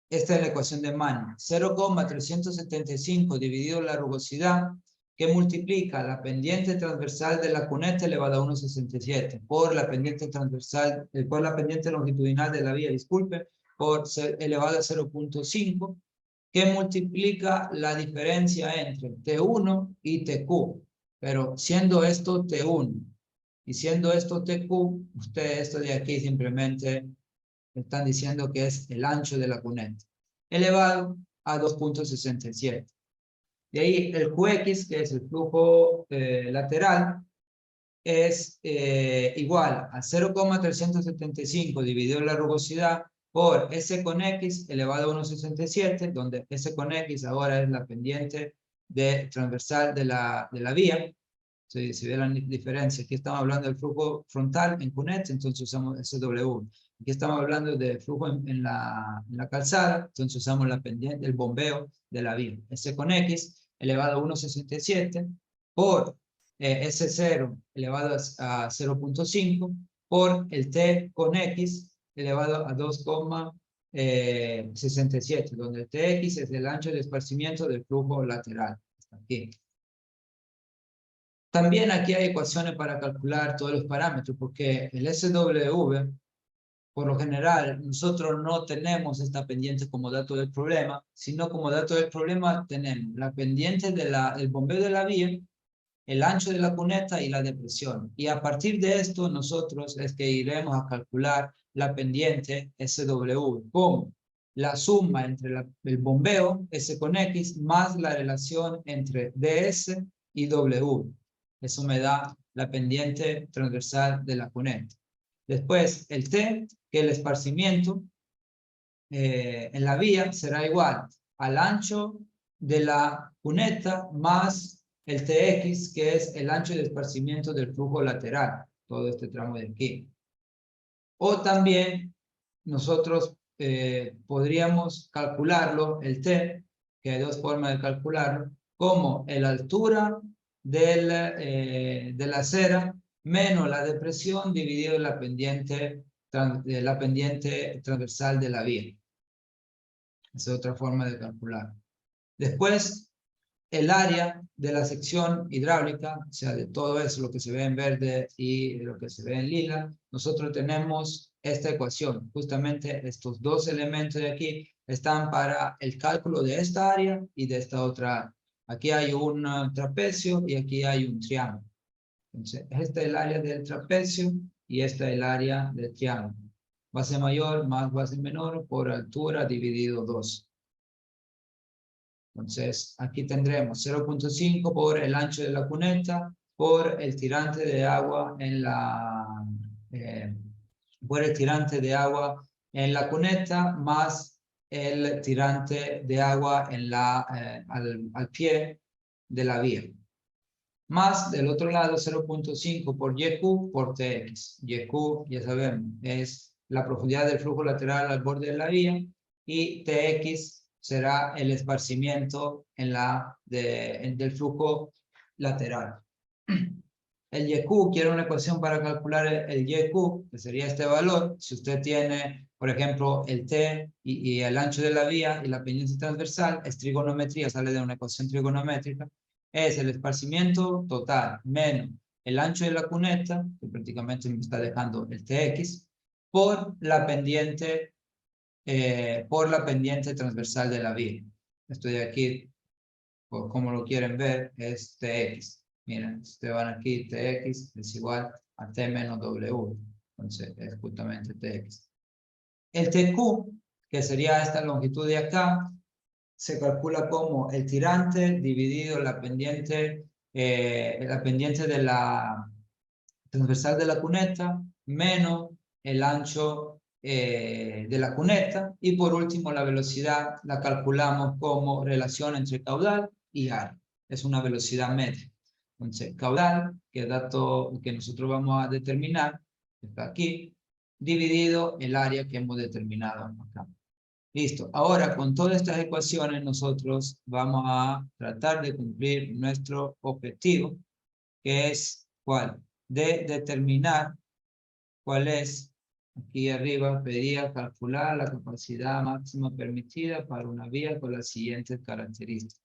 esta es la ecuación de Manning, 0,375 dividido la rugosidad, que multiplica la pendiente transversal de la cuneta elevada a 1,67 por la pendiente transversal, por la pendiente longitudinal de la vía, disculpe, por elevado a 0,5, que multiplica la diferencia entre T1 y TQ, pero siendo esto T1 y siendo esto TQ, ustedes esto de aquí simplemente están diciendo que es el ancho de la cuneta, elevado a 2,67. De ahí el QX, que es el flujo lateral, es igual a 0,375 dividido la rugosidad por S con X elevado a 1,67, donde S con X ahora es la pendiente transversal de la vía. Si ve la diferencia, aquí estamos hablando del flujo frontal en cuneta, entonces usamos SW. Aquí estamos hablando de flujo en la calzada, entonces usamos la pendiente, el bombeo de la vía. S con X elevado a 1,67 por S0 elevado a 0,5 por el T con X elevado a 2,67, donde el Tx es el ancho de esparcimiento del flujo lateral. Hasta aquí. También aquí hay ecuaciones para calcular todos los parámetros, porque el SW, por lo general, nosotros no tenemos esta pendiente como dato del problema, sino como dato del problema tenemos la pendiente del bombeo de la vía, el ancho de la cuneta y la depresión. Y a partir de esto, nosotros es que iremos a calcular la pendiente SW, como la suma entre el bombeo, S con X, más la relación entre DS y W. Eso me da la pendiente transversal de la cuneta. Después, el T, que el esparcimiento en la vía será igual al ancho de la cuneta más el Tx, que es el ancho de esparcimiento del flujo lateral, todo este tramo de aquí. O también nosotros podríamos calcularlo, el T, que hay dos formas de calcularlo, como la altura de la acera menos la depresión dividido en la pendiente transversal de la vía. Esa es otra forma de calcular. Después, el área de la sección hidráulica, o sea, de todo eso, lo que se ve en verde y lo que se ve en lila, nosotros tenemos esta ecuación. Justamente estos dos elementos de aquí están para el cálculo de esta área y de esta otra área. Aquí hay un trapecio y aquí hay un triángulo. Entonces, esta es el área del trapecio y esta es el área del triángulo. Base mayor más base menor por altura dividido 2. Entonces, aquí tendremos 0.5 por el ancho de la cuneta, por el tirante de agua en la, por el tirante de agua en la cuneta, más el tirante de agua en al pie de la vía. Más del otro lado 0.5 por YQ por TX. YQ, ya sabemos, es la profundidad del flujo lateral al borde de la vía, y TX será el esparcimiento del flujo lateral. El YQ, quiero una ecuación para calcular el YQ, que sería este valor. Si usted tiene, por ejemplo, el T y el ancho de la vía y la pendiente transversal, es trigonometría, sale de una ecuación trigonométrica. Es el esparcimiento total menos el ancho de la cuneta, que prácticamente me está dejando el TX, por la pendiente transversal de la vía. Esto de aquí, como lo quieren ver, es TX. Miren, ustedes van aquí, TX es igual a T menos W. Entonces, es justamente TX. El TQ, que sería esta longitud de acá, se calcula como el tirante dividido la pendiente de la transversal de la cuneta menos el ancho de la cuneta, y por último la velocidad la calculamos como relación entre caudal y área. Es una velocidad media. Entonces, caudal, que es dato que nosotros vamos a determinar, está aquí, dividido el área que hemos determinado acá. Listo. Ahora, con todas estas ecuaciones, nosotros vamos a tratar de cumplir nuestro objetivo, que es, ¿cuál? De determinar cuál es, aquí arriba, pedía calcular la capacidad máxima permitida para una vía con las siguientes características.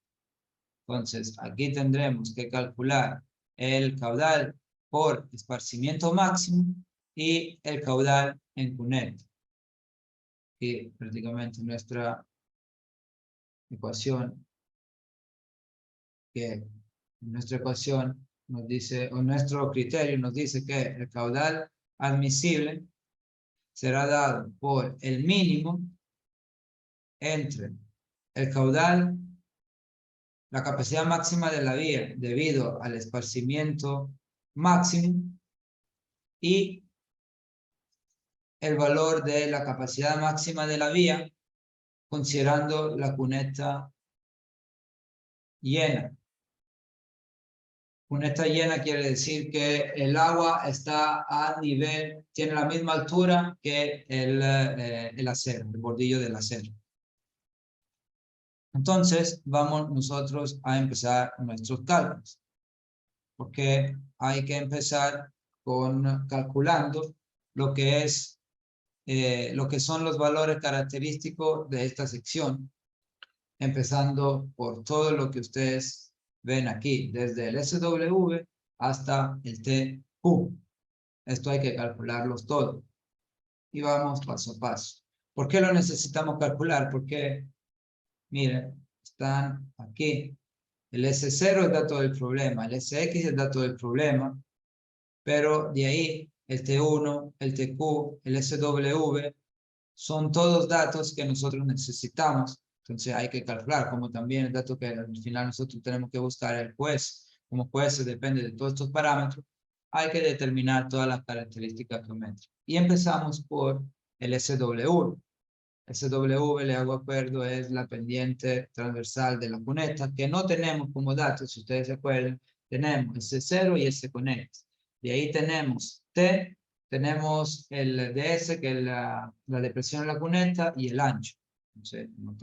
Entonces, aquí tendremos que calcular el caudal por esparcimiento máximo y el caudal en cuneta. Y prácticamente nuestra ecuación, nos dice, o nuestro criterio nos dice que el caudal admisible será dado por el mínimo entre el caudal, la capacidad máxima de la vía debido al esparcimiento máximo, y el valor de la capacidad máxima de la vía considerando la cuneta llena. Cuneta llena quiere decir que el agua está a nivel, tiene la misma altura que el acero, el bordillo del acero. Entonces, vamos nosotros a empezar nuestros cálculos, porque hay que empezar calculando lo que es, lo que son los valores característicos de esta sección, empezando por todo lo que ustedes ven aquí, desde el SW hasta el TQ. Esto hay que calcularlos todos. Y vamos paso a paso. ¿Por qué lo necesitamos calcular? Porque, miren, están aquí. El S0 es dato del problema, el SX es dato del problema, pero de ahí el T1, el TQ, el SW, son todos datos que nosotros necesitamos. Entonces hay que calcular, como también el dato que al final nosotros tenemos que buscar el juez. Como juez depende de todos estos parámetros, hay que determinar todas las características geométricas. Y empezamos por el SW. SW, le hago acuerdo, es la pendiente transversal de la cuneta, que no tenemos como datos, si ustedes se acuerdan, tenemos S0 y S con X. De ahí tenemos T, tenemos el DS, que es la depresión de la cuneta, y el ancho. Entonces, no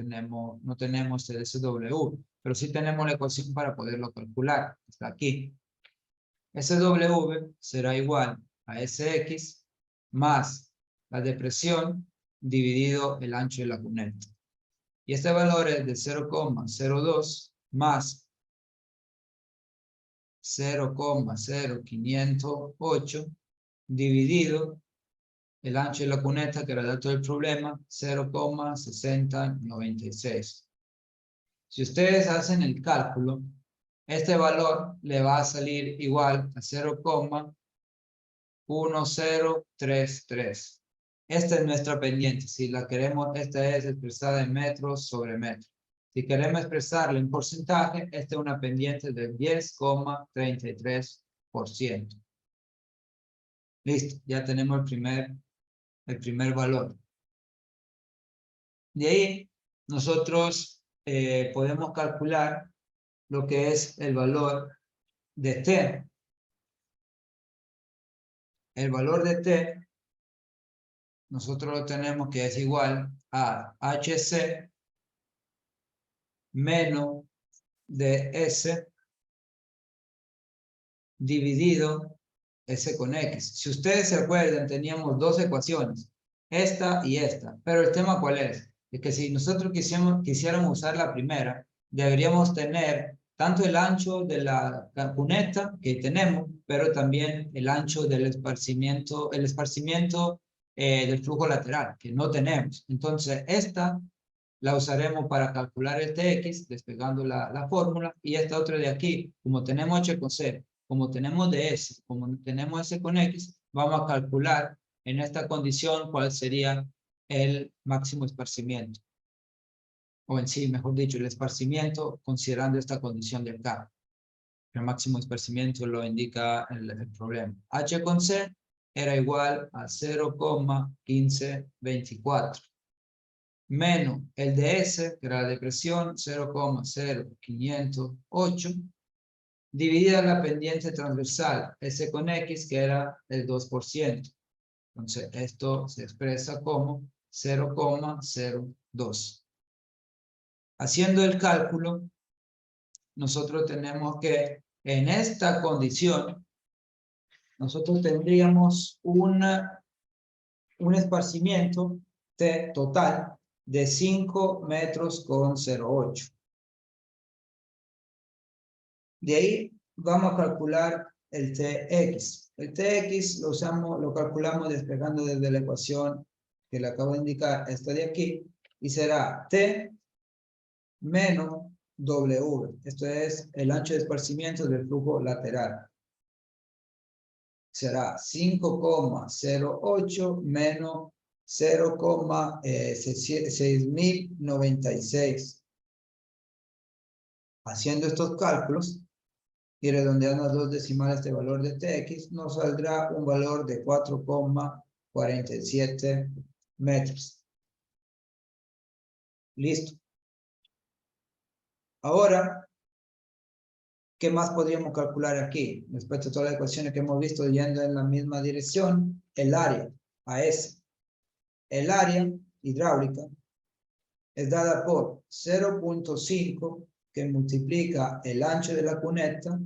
tenemos el SW, pero sí tenemos la ecuación para poderlo calcular. Está aquí. SW será igual a SX más la depresión dividido el ancho de la cuneta. Y este valor es de 0,02 más 0,0508 dividido el ancho de la cuneta, que era el dato del problema, 0,6096. Si ustedes hacen el cálculo, este valor le va a salir igual a 0,1033. Esta es nuestra pendiente. Si la queremos, esta es expresada en metros sobre metros. Si queremos expresarla en porcentaje, esta es una pendiente del 10,33%. Listo, ya tenemos el primer valor. De ahí, nosotros podemos calcular lo que es el valor de T. El valor de T, nosotros lo tenemos que es igual a HC menos DS dividido S con X. Si ustedes se acuerdan, teníamos dos ecuaciones, esta y esta. Pero el tema, ¿cuál es? Es que si nosotros quisiéramos usar la primera, deberíamos tener tanto el ancho de la cuneta que tenemos, pero también el ancho del esparcimiento, del flujo lateral, que no tenemos. Entonces, esta la usaremos para calcular el TX, despegando la fórmula, y esta otra de aquí, como tenemos H con C, como tenemos DS, como tenemos S con X, vamos a calcular en esta condición cuál sería el máximo esparcimiento. O en sí, mejor dicho, el esparcimiento considerando esta condición del K. El máximo esparcimiento lo indica el problema. H con C era igual a 0,1524. Menos el DS, que era la depresión, 0,0508, dividida la pendiente transversal, S con X, que era el 2%. Entonces, esto se expresa como 0,02. Haciendo el cálculo, nosotros tenemos que, en esta condición, nosotros tendríamos un esparcimiento total de 5 metros con 0,8. De ahí vamos a calcular el TX. El TX lo calculamos despegando desde la ecuación que le acabo de indicar, esta de aquí, y será T menos W. Esto es el ancho de esparcimiento del flujo lateral. Será 5,08 menos 0,6096. Haciendo estos cálculos y redondeando a 2 decimales de valor de TX, nos saldrá un valor de 4,47 metros. Listo. Ahora, ¿qué más podríamos calcular aquí? Respecto a todas las ecuaciones que hemos visto yendo en la misma dirección, el área, AS. El área hidráulica es dada por 0,5 que multiplica el ancho de la cuneta,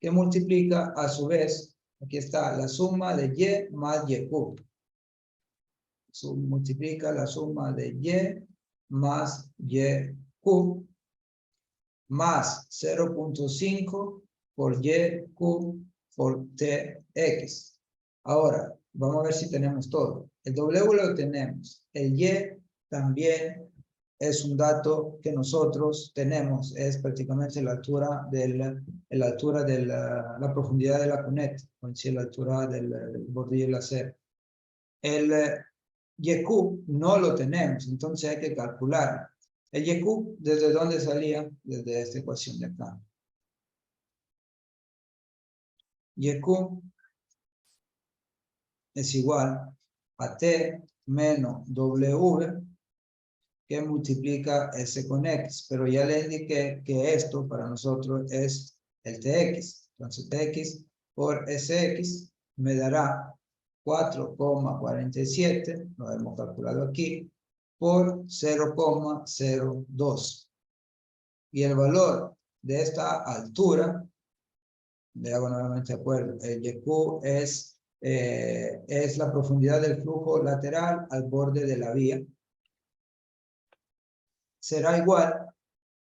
que multiplica a su vez, aquí está la suma de Y más YQ. multiplica la suma de Y más YQ más 0.5 por YQ por TX. Ahora, vamos a ver si tenemos todo. El W lo tenemos. El Y también es un dato que nosotros tenemos. Es prácticamente la altura de la profundidad de la cuneta. O en sí, la altura del bordillo del acero. El YQ no lo tenemos, entonces hay que calcular. El YQ, ¿desde dónde salía? Desde esta ecuación de acá. YQ es igual a T menos W que multiplica S con X. Pero ya le indiqué que esto para nosotros es el TX. Entonces TX por SX me dará 4,47, lo hemos calculado aquí, por 0,02. Y el valor de esta altura, le hago nuevamente acuerdo, el YQ es la profundidad del flujo lateral al borde de la vía. Será igual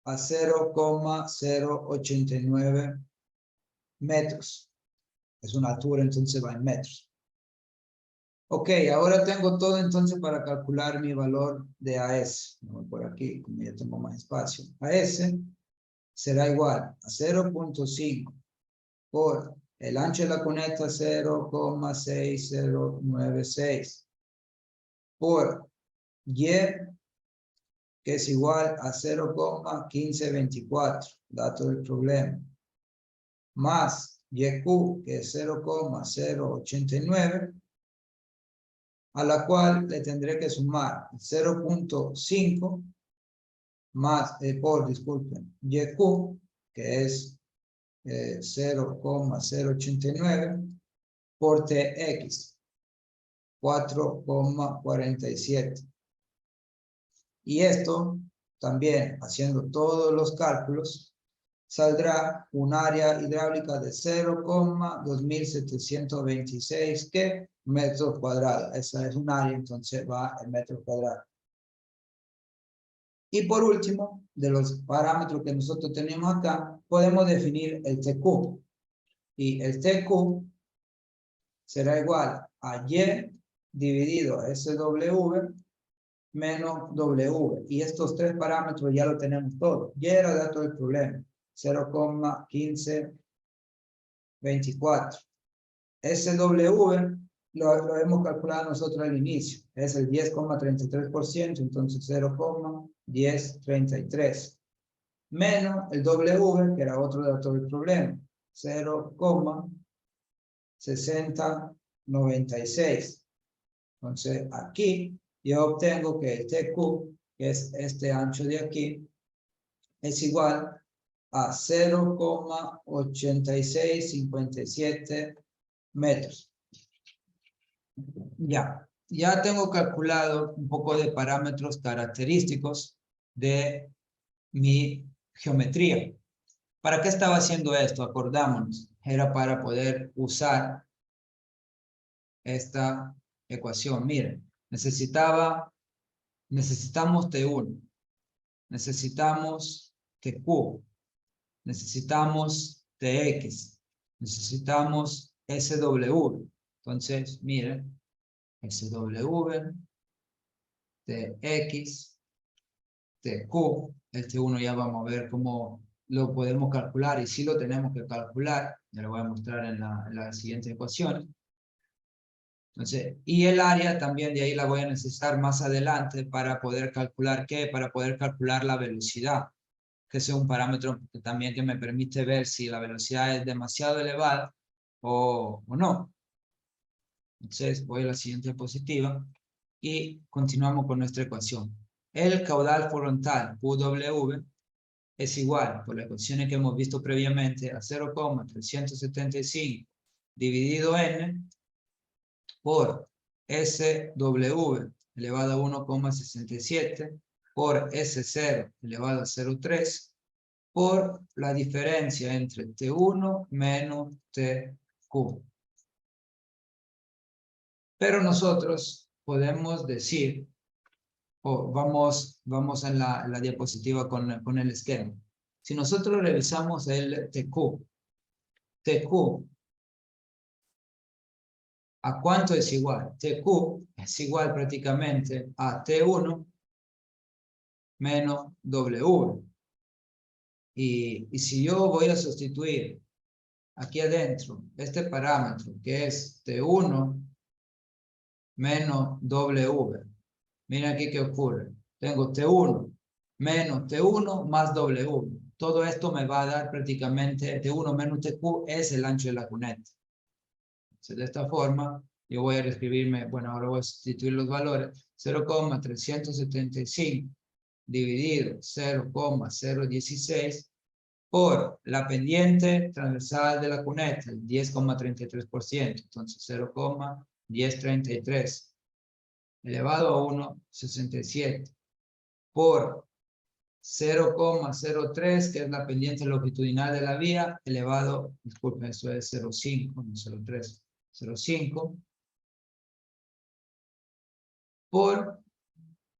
a 0,089 metros. Es una altura, entonces va en metros. Ok, ahora tengo todo entonces para calcular mi valor de AS. Voy por aquí, como ya tengo más espacio. AS será igual a 0.5 por el ancho de la cuneta 0,6096 por Y, que es igual a 0,1524, dato del problema, más YQ, que es 0,089, a la cual le tendré que sumar 0.5 más, disculpen, YQ, que es 0,089, por TX, 4,47. Y esto, también haciendo todos los cálculos, saldrá un área hidráulica de 0,2726 metros cuadrados. Esa es un área, entonces va en metros cuadrados. Y por último, de los parámetros que nosotros tenemos acá, podemos definir el TQ. Y el TQ será igual a Y dividido a SW menos W. Y estos tres parámetros ya lo tenemos todos. Y era dato del problema. 0,1524. SW lo hemos calculado nosotros al inicio. Es el 10,33%, entonces 0,1033. Menos el W, que era otro dato del problema. 0,6096. Entonces aquí yo obtengo que el TQ, que es este ancho de aquí, es igual a 0,8657 metros. Ya tengo calculado un poco de parámetros característicos de mi geometría. ¿Para qué estaba haciendo esto? Acordámonos. Era para poder usar esta ecuación. Miren, necesitamos T1, necesitamos TQ, necesitamos TX, necesitamos SW. Entonces, miren, SW, TX, TQ, el T1 ya vamos a ver cómo lo podemos calcular y si lo tenemos que calcular, ya lo voy a mostrar en la siguiente ecuación. Entonces, y el área también de ahí la voy a necesitar más adelante para poder calcular ¿qué? Para poder calcular la velocidad, que es un parámetro que también que me permite ver si la velocidad es demasiado elevada o no. Entonces, voy a la siguiente diapositiva y continuamos con nuestra ecuación. El caudal frontal QW es igual, por las ecuaciones que hemos visto previamente, a 0,375 dividido n por SW elevado a 1,67 por S0 elevado a 0,3 por la diferencia entre T1 menos TQ. Pero nosotros podemos decir, o vamos en la diapositiva con el esquema. Si nosotros revisamos el TQ, ¿a cuánto es igual? TQ es igual prácticamente a T1 menos W. Y si yo voy a sustituir aquí adentro este parámetro que es T1 menos W, mira aquí qué ocurre. Tengo T1 menos T1 más W. Todo esto me va a dar prácticamente T1 menos TQ es el ancho de la cuneta. Entonces, de esta forma, yo voy a reescribirme, bueno, ahora voy a sustituir los valores, 0,375 dividido 0,016 por la pendiente transversal de la cuneta, el 10,33%, entonces 0,1033 elevado a 1,67 por 0,03, que es la pendiente longitudinal de la vía, elevado, disculpen, eso es 0,5, no 0,3, 0,5, por,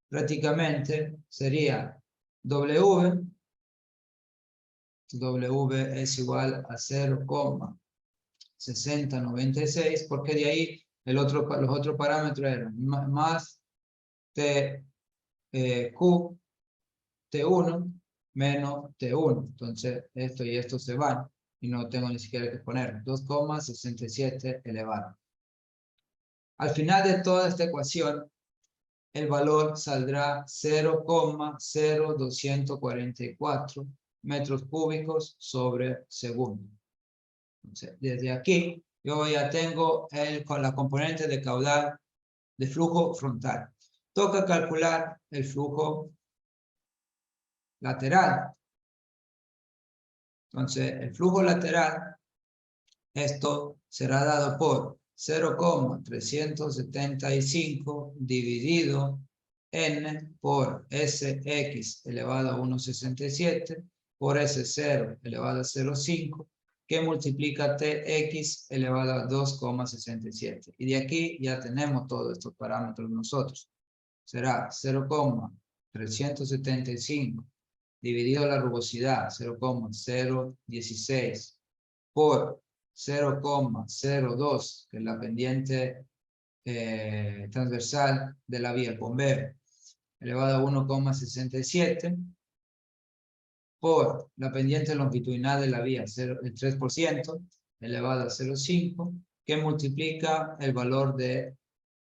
prácticamente, sería W es igual a 0,6096, porque de ahí los otros parámetros eran más Q, T1 menos T1. Entonces, esto y esto se van y no tengo ni siquiera que poner 2,67 elevado. Al final de toda esta ecuación, el valor saldrá 0,0244 metros cúbicos sobre segundo. Entonces, desde aquí, yo ya tengo con la componente de caudal de flujo frontal. Toca calcular el flujo lateral. Entonces, el flujo lateral, esto será dado por 0,375 dividido n por Sx elevado a 1,67 por S0 elevado a 0,5 que multiplica Tx elevado a 2,67. Y de aquí ya tenemos todos estos parámetros nosotros. Será 0,375 dividido la rugosidad 0,016 por 0,02, que es la pendiente transversal de la vía, el bombero, elevado a 1,67, por la pendiente longitudinal de la vía, el 3%, elevado a 0,5, que multiplica el valor de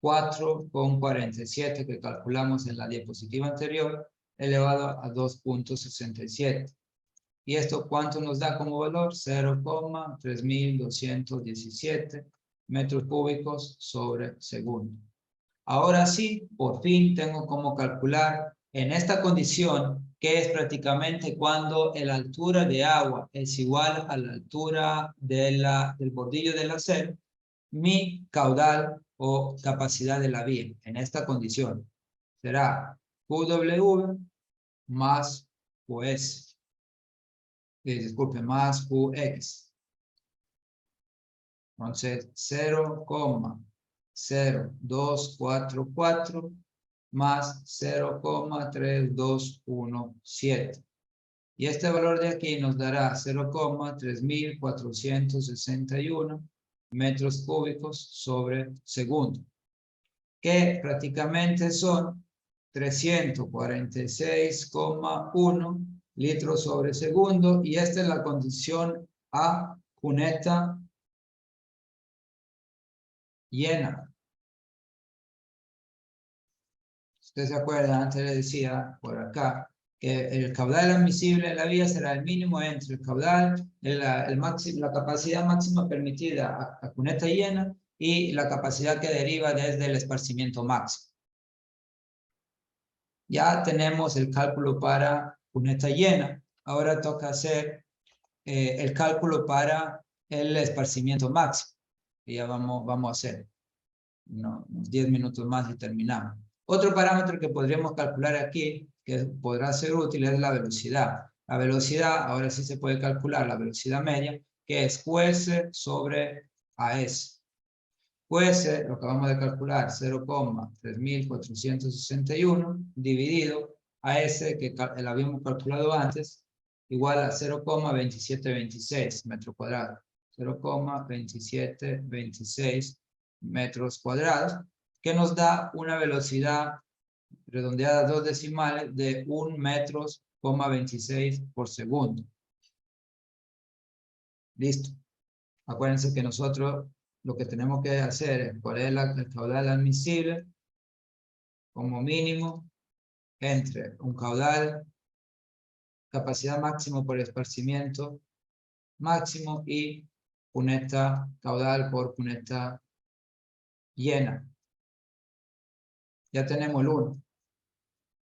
4,47 que calculamos en la diapositiva anterior, elevado a 2,67. ¿Y esto cuánto nos da como valor? 0,3217 metros cúbicos sobre segundo. Ahora sí, por fin tengo cómo calcular en esta condición, que es prácticamente cuando la altura de agua es igual a la altura del bordillo del acero, mi caudal o capacidad de la vía. En esta condición será QW más QS. Disculpe, más QX. Entonces, 0,0244 más 0,3217. Y este valor de aquí nos dará 0,3461 metros cúbicos sobre segundo, que prácticamente son 346,1 litros sobre segundo, y esta es la condición a cuneta llena. Usted se acuerda, antes le decía por acá que el caudal admisible en la vía será el mínimo entre el caudal, la capacidad máxima permitida a cuneta llena y la capacidad que deriva desde el esparcimiento máximo. Ya tenemos el cálculo para cuneta llena. Ahora toca hacer el cálculo para el esparcimiento máximo. Y ya vamos a hacer unos 10 minutos más y terminamos. Otro parámetro que podríamos calcular aquí, que podrá ser útil, es la velocidad. La velocidad, ahora sí se puede calcular la velocidad media, que es QS sobre AS. Pues lo acabamos de calcular, 0,3461 dividido a ese que lo habíamos calculado antes, igual a 0,2726 metros cuadrados. 0,2726 metros cuadrados, que nos da una velocidad redondeada a 2 decimales de 1,26 metros por segundo. Listo. Acuérdense que nosotros lo que tenemos que hacer es cuál es el caudal admisible como mínimo entre un caudal, capacidad máxima por esparcimiento máximo y cuneta caudal por cuneta llena. Ya tenemos el 1.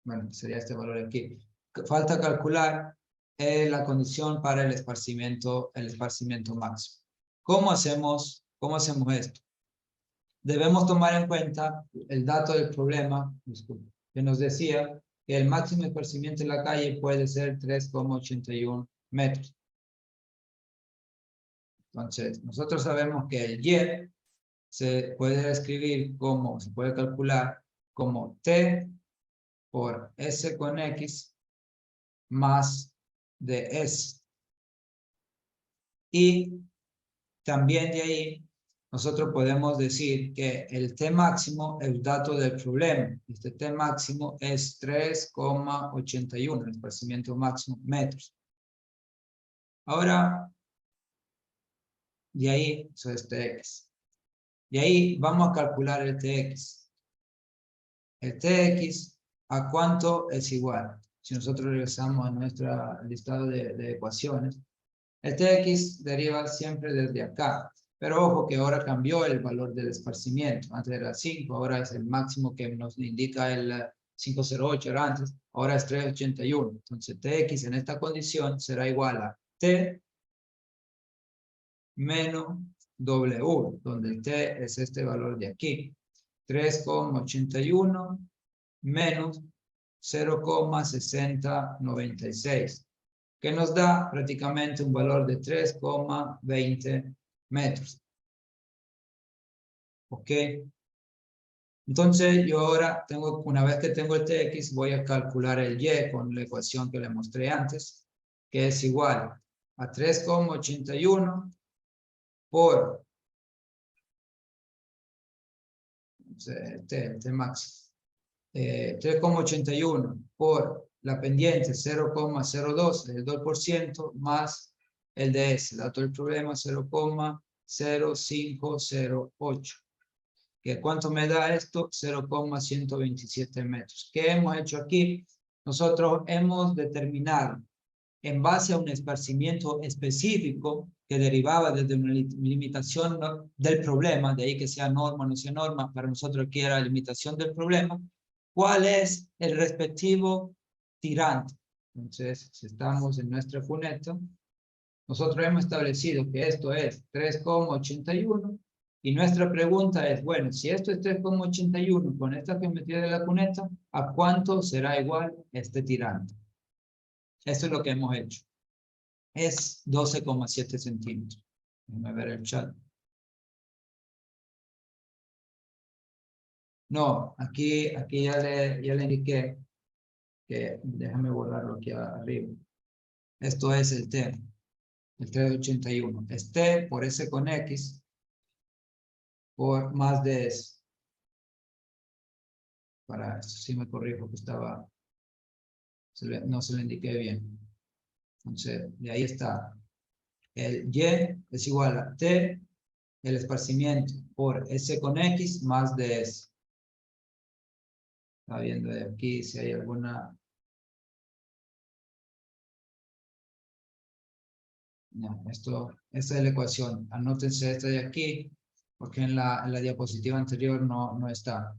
Bueno, sería este valor aquí. Falta calcular la condición para el esparcimiento máximo. ¿Cómo hacemos esto? Debemos tomar en cuenta el dato del problema, disculpe, que nos decía que el máximo esparcimiento en la calle puede ser 3,81 metros. Entonces, nosotros sabemos que el Y se puede escribir como, se puede calcular como T por S con X más de S. Y también de ahí nosotros podemos decir que el T máximo es el dato del problema. Este T máximo es 3,81, el esparcimiento máximo metros. Ahora, de ahí, eso es Tx. De ahí vamos a calcular el Tx. El Tx, ¿a cuánto es igual? Si nosotros regresamos a nuestro listado de ecuaciones, el Tx deriva siempre desde acá. Pero ojo que ahora cambió el valor del esparcimiento. Antes era 5, ahora es el máximo que nos indica el 508, era antes. Ahora es 381. Entonces Tx en esta condición será igual a T menos W, donde el T es este valor de aquí. 3,81 menos 0,6096, que nos da prácticamente un valor de 3,20 metros. ¿Ok? Entonces yo ahora una vez que tengo el Tx, voy a calcular el Y con la ecuación que le mostré antes, que es igual a 3,81 por T máximo. 3,81 por la pendiente 0,02, el 2%, más el de S, el dato del problema 0,0508. ¿Que cuánto me da esto? 0,127 metros. ¿Qué hemos hecho aquí? Nosotros hemos determinado, en base a un esparcimiento específico que derivaba desde una limitación del problema, de ahí que sea norma o no sea norma, para nosotros aquí era la limitación del problema, ¿cuál es el respectivo tirante? Entonces, si estamos en nuestra cuneta, nosotros hemos establecido que esto es 3,81 y nuestra pregunta es, bueno, si esto es 3,81 con esta geometría de la cuneta, ¿a cuánto será igual este tirante? Esto es lo que hemos hecho. Es 12,7 centímetros. Déjame ver el chat. No, aquí ya le indiqué que déjame borrarlo aquí arriba. Esto es el T, el 381. Es T por S con X por más de S. Para esto sí me corrijo que estaba, no se lo indiqué bien. Entonces, de ahí está. El Y es igual a T, el esparcimiento por S con X más de S. Está viendo de aquí si hay alguna... No, esta es la ecuación. Anótense esta de aquí, porque en la diapositiva anterior no está.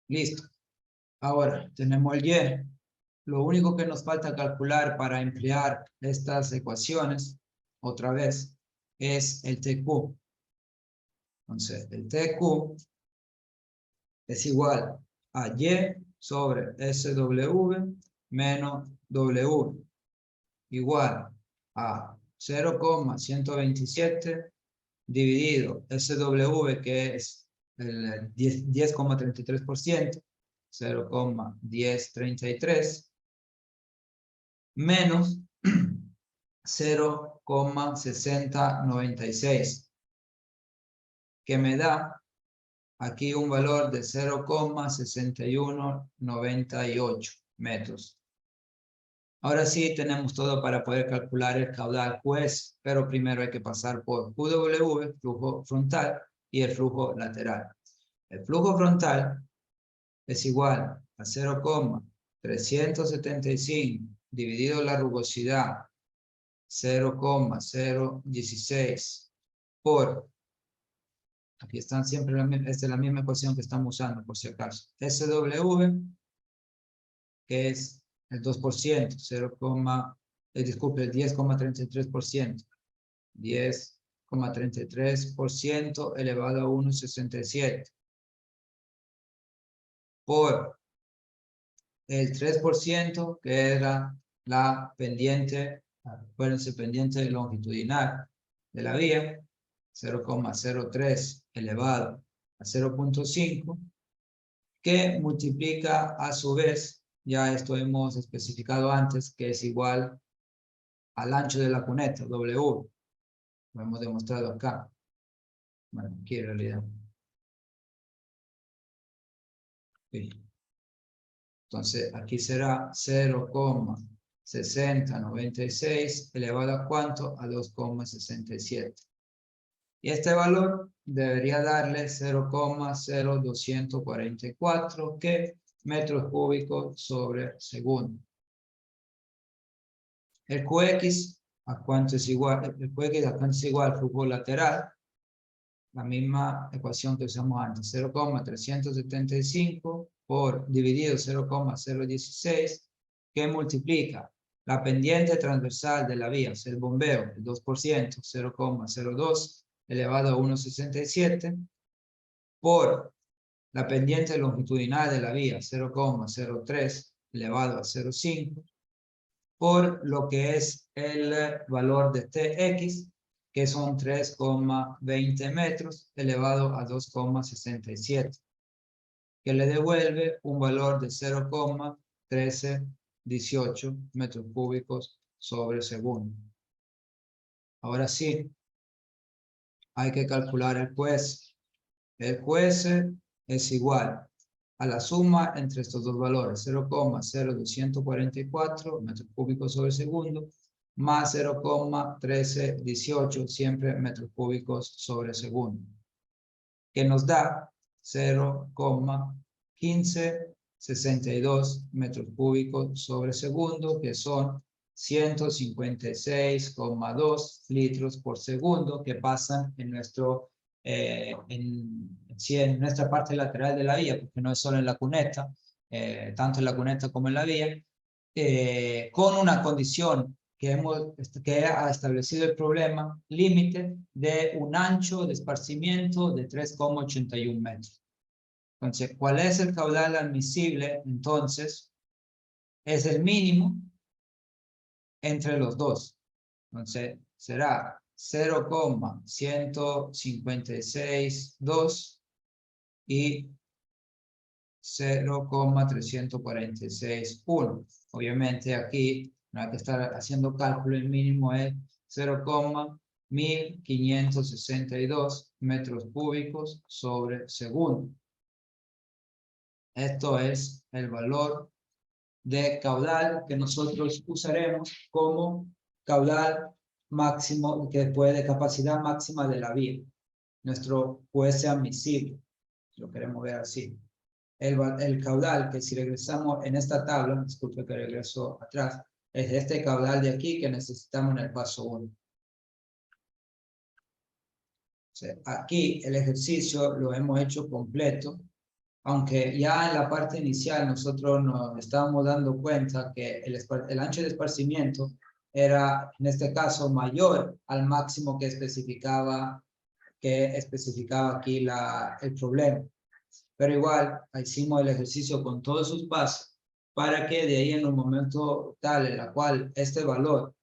Listo. Ahora, tenemos el Y. Lo único que nos falta calcular para emplear estas ecuaciones, otra vez, es el TQ. Entonces, el TQ es igual a Y sobre SW menos W, igual a 0,127 dividido SW, que es el 10,33%, 0,1033, menos 0,6096, que me da aquí un valor de 0,6198 metros. Ahora sí tenemos todo para poder calcular el caudal QS, pero primero hay que pasar por QW, flujo frontal, y el flujo lateral. El flujo frontal es igual a 0,375 dividido la rugosidad 0,016 por, aquí están siempre, esta es la misma ecuación que estamos usando por si acaso, SW, que es el 2%, disculpe, el 10,33%, 10,33% elevado a 1,67, por el 3%, que era la pendiente, acuérdense, pendiente longitudinal de la vía, 0,03 elevado a 0,5, que multiplica a su vez, ya esto hemos especificado antes, que es igual al ancho de la cuneta, W. Lo hemos demostrado acá. Bueno, aquí en realidad. Sí. Entonces, aquí será 0,6096 elevado a ¿cuánto? A 2,67. Y este valor debería darle 0,0244 metros cúbicos sobre segundo. El QX a cuánto es igual, el QX a cuánto es igual al flujo lateral, la misma ecuación que usamos antes, 0,375 por dividido 0,016, que multiplica la pendiente transversal de la vía, o sea, el bombeo, el 2%, 0,02 elevado a 1,67, por la pendiente longitudinal de la vía, 0,03 elevado a 0,5, por lo que es el valor de TX, que son 3,20 metros elevado a 2,67, que le devuelve un valor de 0,1318 metros cúbicos sobre segundo. Ahora sí, hay que calcular el QS. El QS es igual a la suma entre estos dos valores, 0,0244 metros cúbicos sobre segundo, más 0,1318, siempre metros cúbicos sobre segundo, que nos da 0,1562 metros cúbicos sobre segundo, que son 156,2 litros por segundo, que pasan en en nuestra parte lateral de la vía, porque no es solo en la cuneta, tanto en la cuneta como en la vía, con una condición que ha establecido el problema límite de un ancho de esparcimiento de 3,81 metros. Entonces, ¿cuál es el caudal admisible? Entonces, es el mínimo entre los dos. Entonces, será 0,1562 y 0,3461. Obviamente aquí no hay que estar haciendo cálculo, el mínimo es 0,1562 metros cúbicos sobre segundo. Esto es el valor de caudal que nosotros usaremos como caudal máximo, que después de capacidad máxima de la vía. Nuestro QS admisible, lo queremos ver así. El caudal, que si regresamos en esta tabla, disculpe que regreso atrás, es este caudal de aquí que necesitamos en el paso 1. O sea, aquí el ejercicio lo hemos hecho completo, aunque ya en la parte inicial nosotros nos estábamos dando cuenta que el ancho de esparcimiento era, en este caso, mayor al máximo que especificaba aquí el problema. Pero igual, hicimos el ejercicio con todos sus pasos para que de ahí en un momento tal en la cual este valor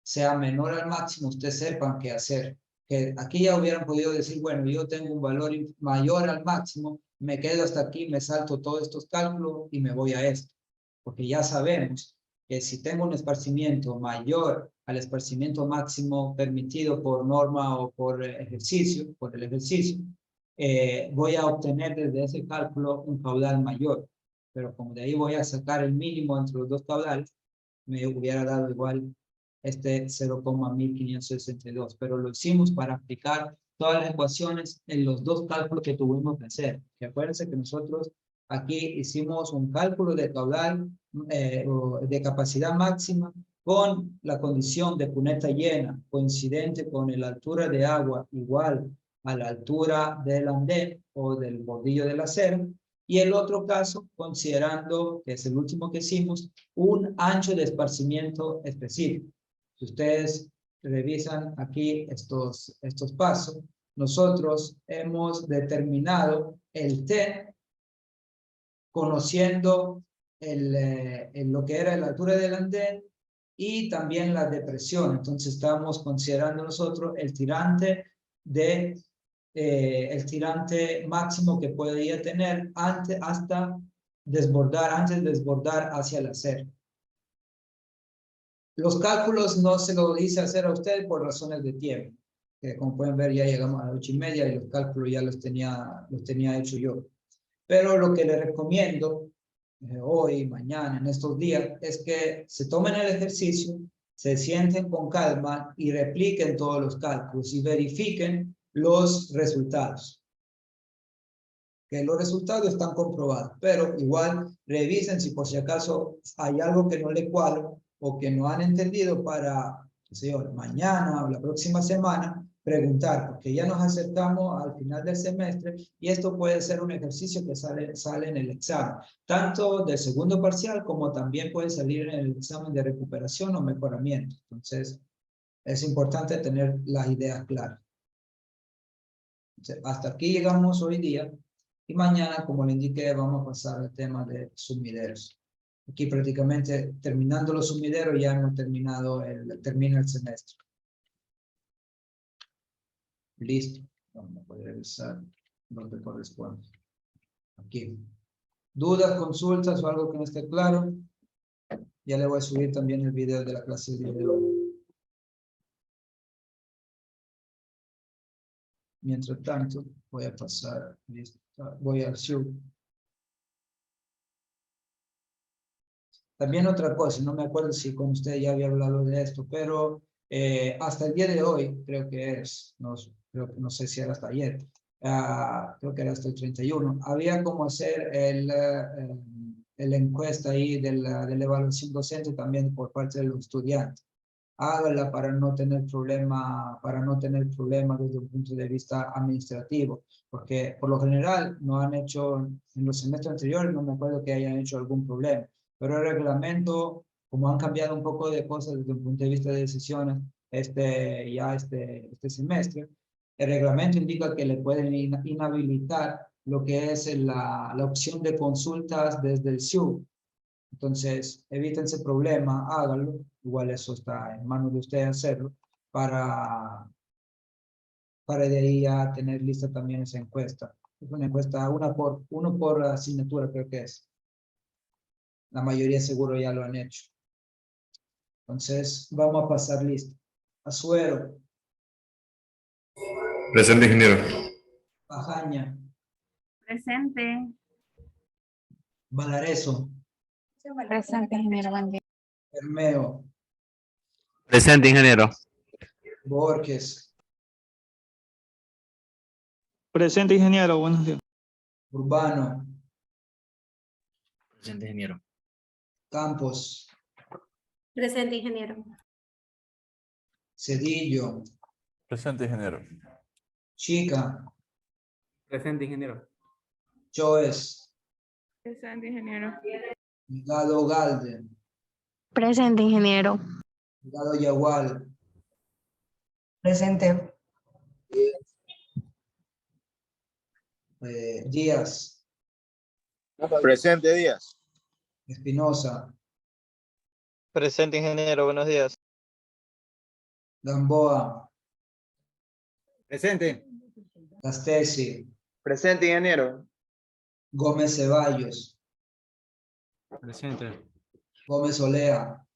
sea menor al máximo, ustedes sepan qué hacer, que aquí ya hubieran podido decir, bueno, yo tengo un valor mayor al máximo, me quedo hasta aquí, me salto todos estos cálculos y me voy a esto. Porque ya sabemos que si tengo un esparcimiento mayor al esparcimiento máximo permitido por norma o por ejercicio, por el ejercicio, voy a obtener desde ese cálculo un caudal mayor. Pero como de ahí voy a sacar el mínimo entre los dos caudales, me hubiera dado igual este 0,1562, pero lo hicimos para aplicar todas las ecuaciones en los dos cálculos que tuvimos que hacer. Que acuérdense que nosotros aquí hicimos un cálculo de caudal, de capacidad máxima, con la condición de cuneta llena, coincidente con la altura de agua igual a la altura del andén o del bordillo de la acera, y el otro caso, considerando, que es el último que hicimos, un ancho de esparcimiento específico. Si ustedes revisan aquí estos pasos, nosotros hemos determinado el T conociendo lo que era la altura del andén y también la depresión. Entonces estamos considerando nosotros el tirante el tirante máximo que podría tener antes de desbordar hacia la acera. Los cálculos no se los hice hacer a ustedes por razones de tiempo. Como pueden ver, ya llegamos a las 8:30 y los cálculos ya los tenía hecho yo. Pero lo que les recomiendo hoy, mañana, en estos días, es que se tomen el ejercicio, se sienten con calma y repliquen todos los cálculos y verifiquen los resultados. Que los resultados están comprobados, pero igual revisen si por si acaso hay algo que no le cuadra o que no han entendido para, qué sé yo, mañana o la próxima semana, preguntar, porque ya nos acercamos al final del semestre y esto puede ser un ejercicio que sale en el examen, tanto del segundo parcial como también puede salir en el examen de recuperación o mejoramiento. Entonces, es importante tener las ideas claras. Entonces, hasta aquí llegamos hoy día. Y mañana, como le indiqué, vamos a pasar al tema de sumideros. Aquí prácticamente terminando los sumideros ya hemos termina el semestre. Listo. Vamos a poder revisar donde corresponde. Aquí. ¿Dudas, consultas o algo que no esté claro? Ya le voy a subir también el video de la clase de hoy. Mientras tanto, voy a pasar. Listo. Voy a show. También otra cosa, no me acuerdo si con usted ya había hablado de esto, pero hasta el día de hoy, creo que es, no sé si era hasta ayer, creo que era hasta el 31, había como hacer el encuesta ahí de la evaluación docente también por parte de los estudiantes. Hágala para no tener problema desde un punto de vista administrativo, porque por lo general no han hecho, en los semestres anteriores no me acuerdo que hayan hecho algún problema, pero el reglamento, como han cambiado un poco de cosas desde un punto de vista de decisiones este semestre, el reglamento indica que le pueden inhabilitar lo que es la opción de consultas desde el SIU. Entonces, evítense problema, háganlo. Igual eso está en manos de ustedes hacerlo para de ahí ya tener lista también esa encuesta. Es una encuesta, uno por asignatura creo que es. La mayoría seguro ya lo han hecho. Entonces, vamos a pasar lista. Azuero. Presente, ingeniero. Pajaña. Presente. Valareso. Presente, ingeniero. Buen día. Bermeo. Presente, ingeniero. Borges. Presente, ingeniero. Buenos días. Urbano. Presente, ingeniero. Campos. Presente, ingeniero. Cedillo. Presente, ingeniero. Chica. Presente, ingeniero. Choes. Presente, ingeniero. Gado Galde. Presente, ingeniero. Gado Yagual. Presente. Díaz. Presente, Díaz. Espinosa. Presente, ingeniero. Buenos días. Gamboa. Presente. Castesi, Presente, ingeniero. Gómez Ceballos, Presente. Gómez Olea,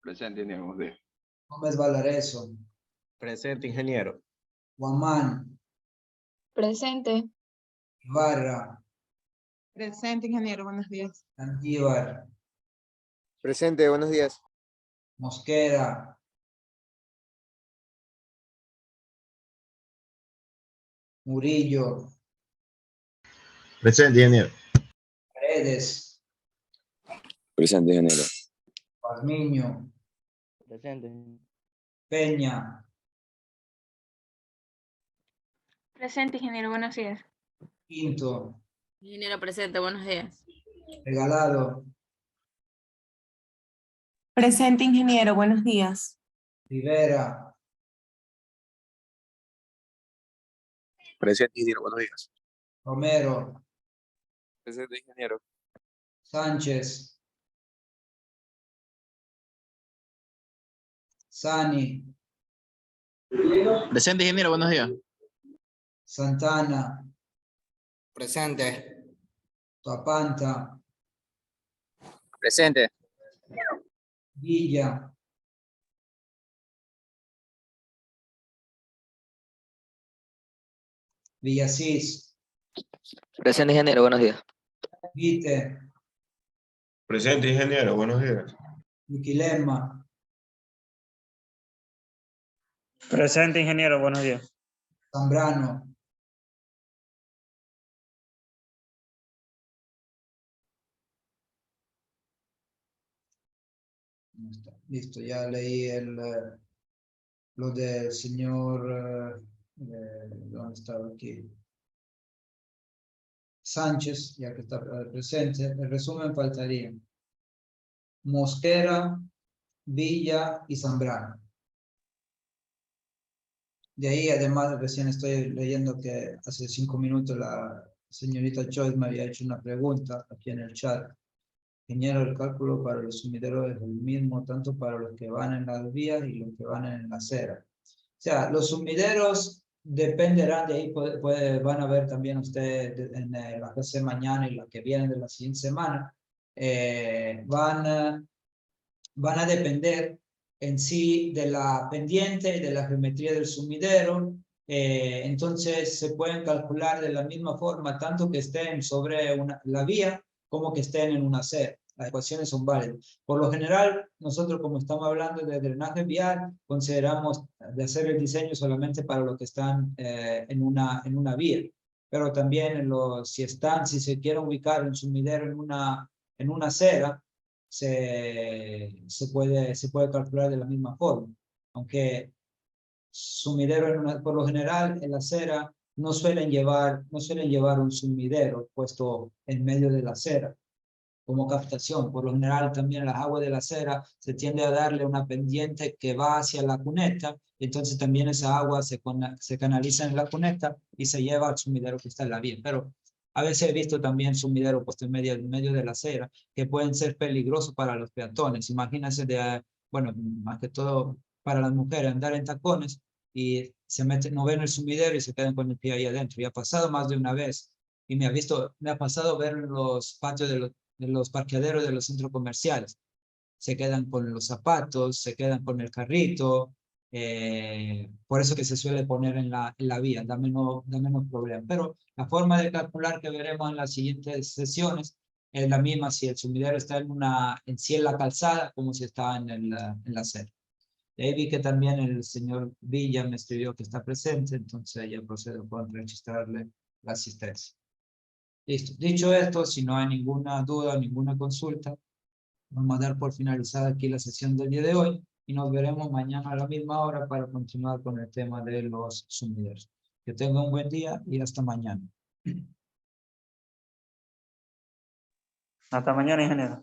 Presente, ingeniero. Buenos días. Gómez Valareso, Presente, ingeniero. Guamán, Presente. Ibarra, Presente, ingeniero. Buenos días. Antíbar, Presente, buenos días. Mosquera, Murillo, Presente, ingeniero. Paredes, Presente, ingeniero. Pazmiño, Presente. Peña, Presente, ingeniero. Buenos días. Quinto, Ingeniero presente. Buenos días. Regalado, Presente, ingeniero. Buenos días. Rivera, Presente, ingeniero. Buenos días. Romero, Presente, ingeniero. Sánchez, Sani, Presente, ingeniero. Buenos días. Santana, Presente. Tuapanta, Presente. Villa, Villasís, Presente, ingeniero. Buenos días. Vite, Presente, ingeniero. Buenos días. Miquilema, Presente, ingeniero. Buenos días. Zambrano, listo, ya leí lo del señor, ¿dónde estaba aquí? Sánchez, ya que está presente. El resumen faltaría Mosquera, Villa y Zambrano. De ahí, además, recién estoy leyendo que hace 5 minutos la señorita Joyce me había hecho una pregunta aquí en el chat. Ingeniero, el cálculo para los sumideros es el mismo tanto para los que van en las vías y los que van en la acera. O sea, los sumideros dependerán de ahí, van a ver también ustedes en la clase de mañana y la que viene de la siguiente semana, van a depender en sí de la pendiente, de la geometría del sumidero. Entonces se pueden calcular de la misma forma tanto que estén sobre la vía como que estén en una acera. Las ecuaciones son válidas. Por lo general, nosotros como estamos hablando de drenaje vial, consideramos de hacer el diseño solamente para los que están en una vía. Pero también si se quiere ubicar un sumidero en una acera, se puede calcular de la misma forma. Aunque sumidero por lo general en la acera no suelen llevar un sumidero puesto en medio de la acera como captación. Por lo general también las aguas de la acera se tiende a darle una pendiente que va hacia la cuneta, y entonces también esa agua se canaliza en la cuneta y se lleva al sumidero que está en la vía. Pero a veces he visto también sumidero puesto en medio de la acera que pueden ser peligrosos para los peatones. Imagínense bueno, más que todo para las mujeres, andar en tacones y no ven el sumidero y se quedan con el pie ahí adentro. Y ha pasado más de una vez. Y me ha pasado ver en los patios de los parqueaderos de los centros comerciales. Se quedan con los zapatos, se quedan con el carrito, por eso que se suele poner en la vía, da menos problema. Pero la forma de calcular que veremos en las siguientes sesiones es la misma si el sumidero está en sí en la calzada como si está en la acera. Y ahí vi que también el señor Villa me escribió que está presente, entonces ya procedo con registrarle la asistencia. Listo. Dicho esto, si no hay ninguna duda, ninguna consulta, vamos a dar por finalizada aquí la sesión del día de hoy y nos veremos mañana a la misma hora para continuar con el tema de los sumideros. Que tengan un buen día y hasta mañana. Hasta mañana, ingeniero.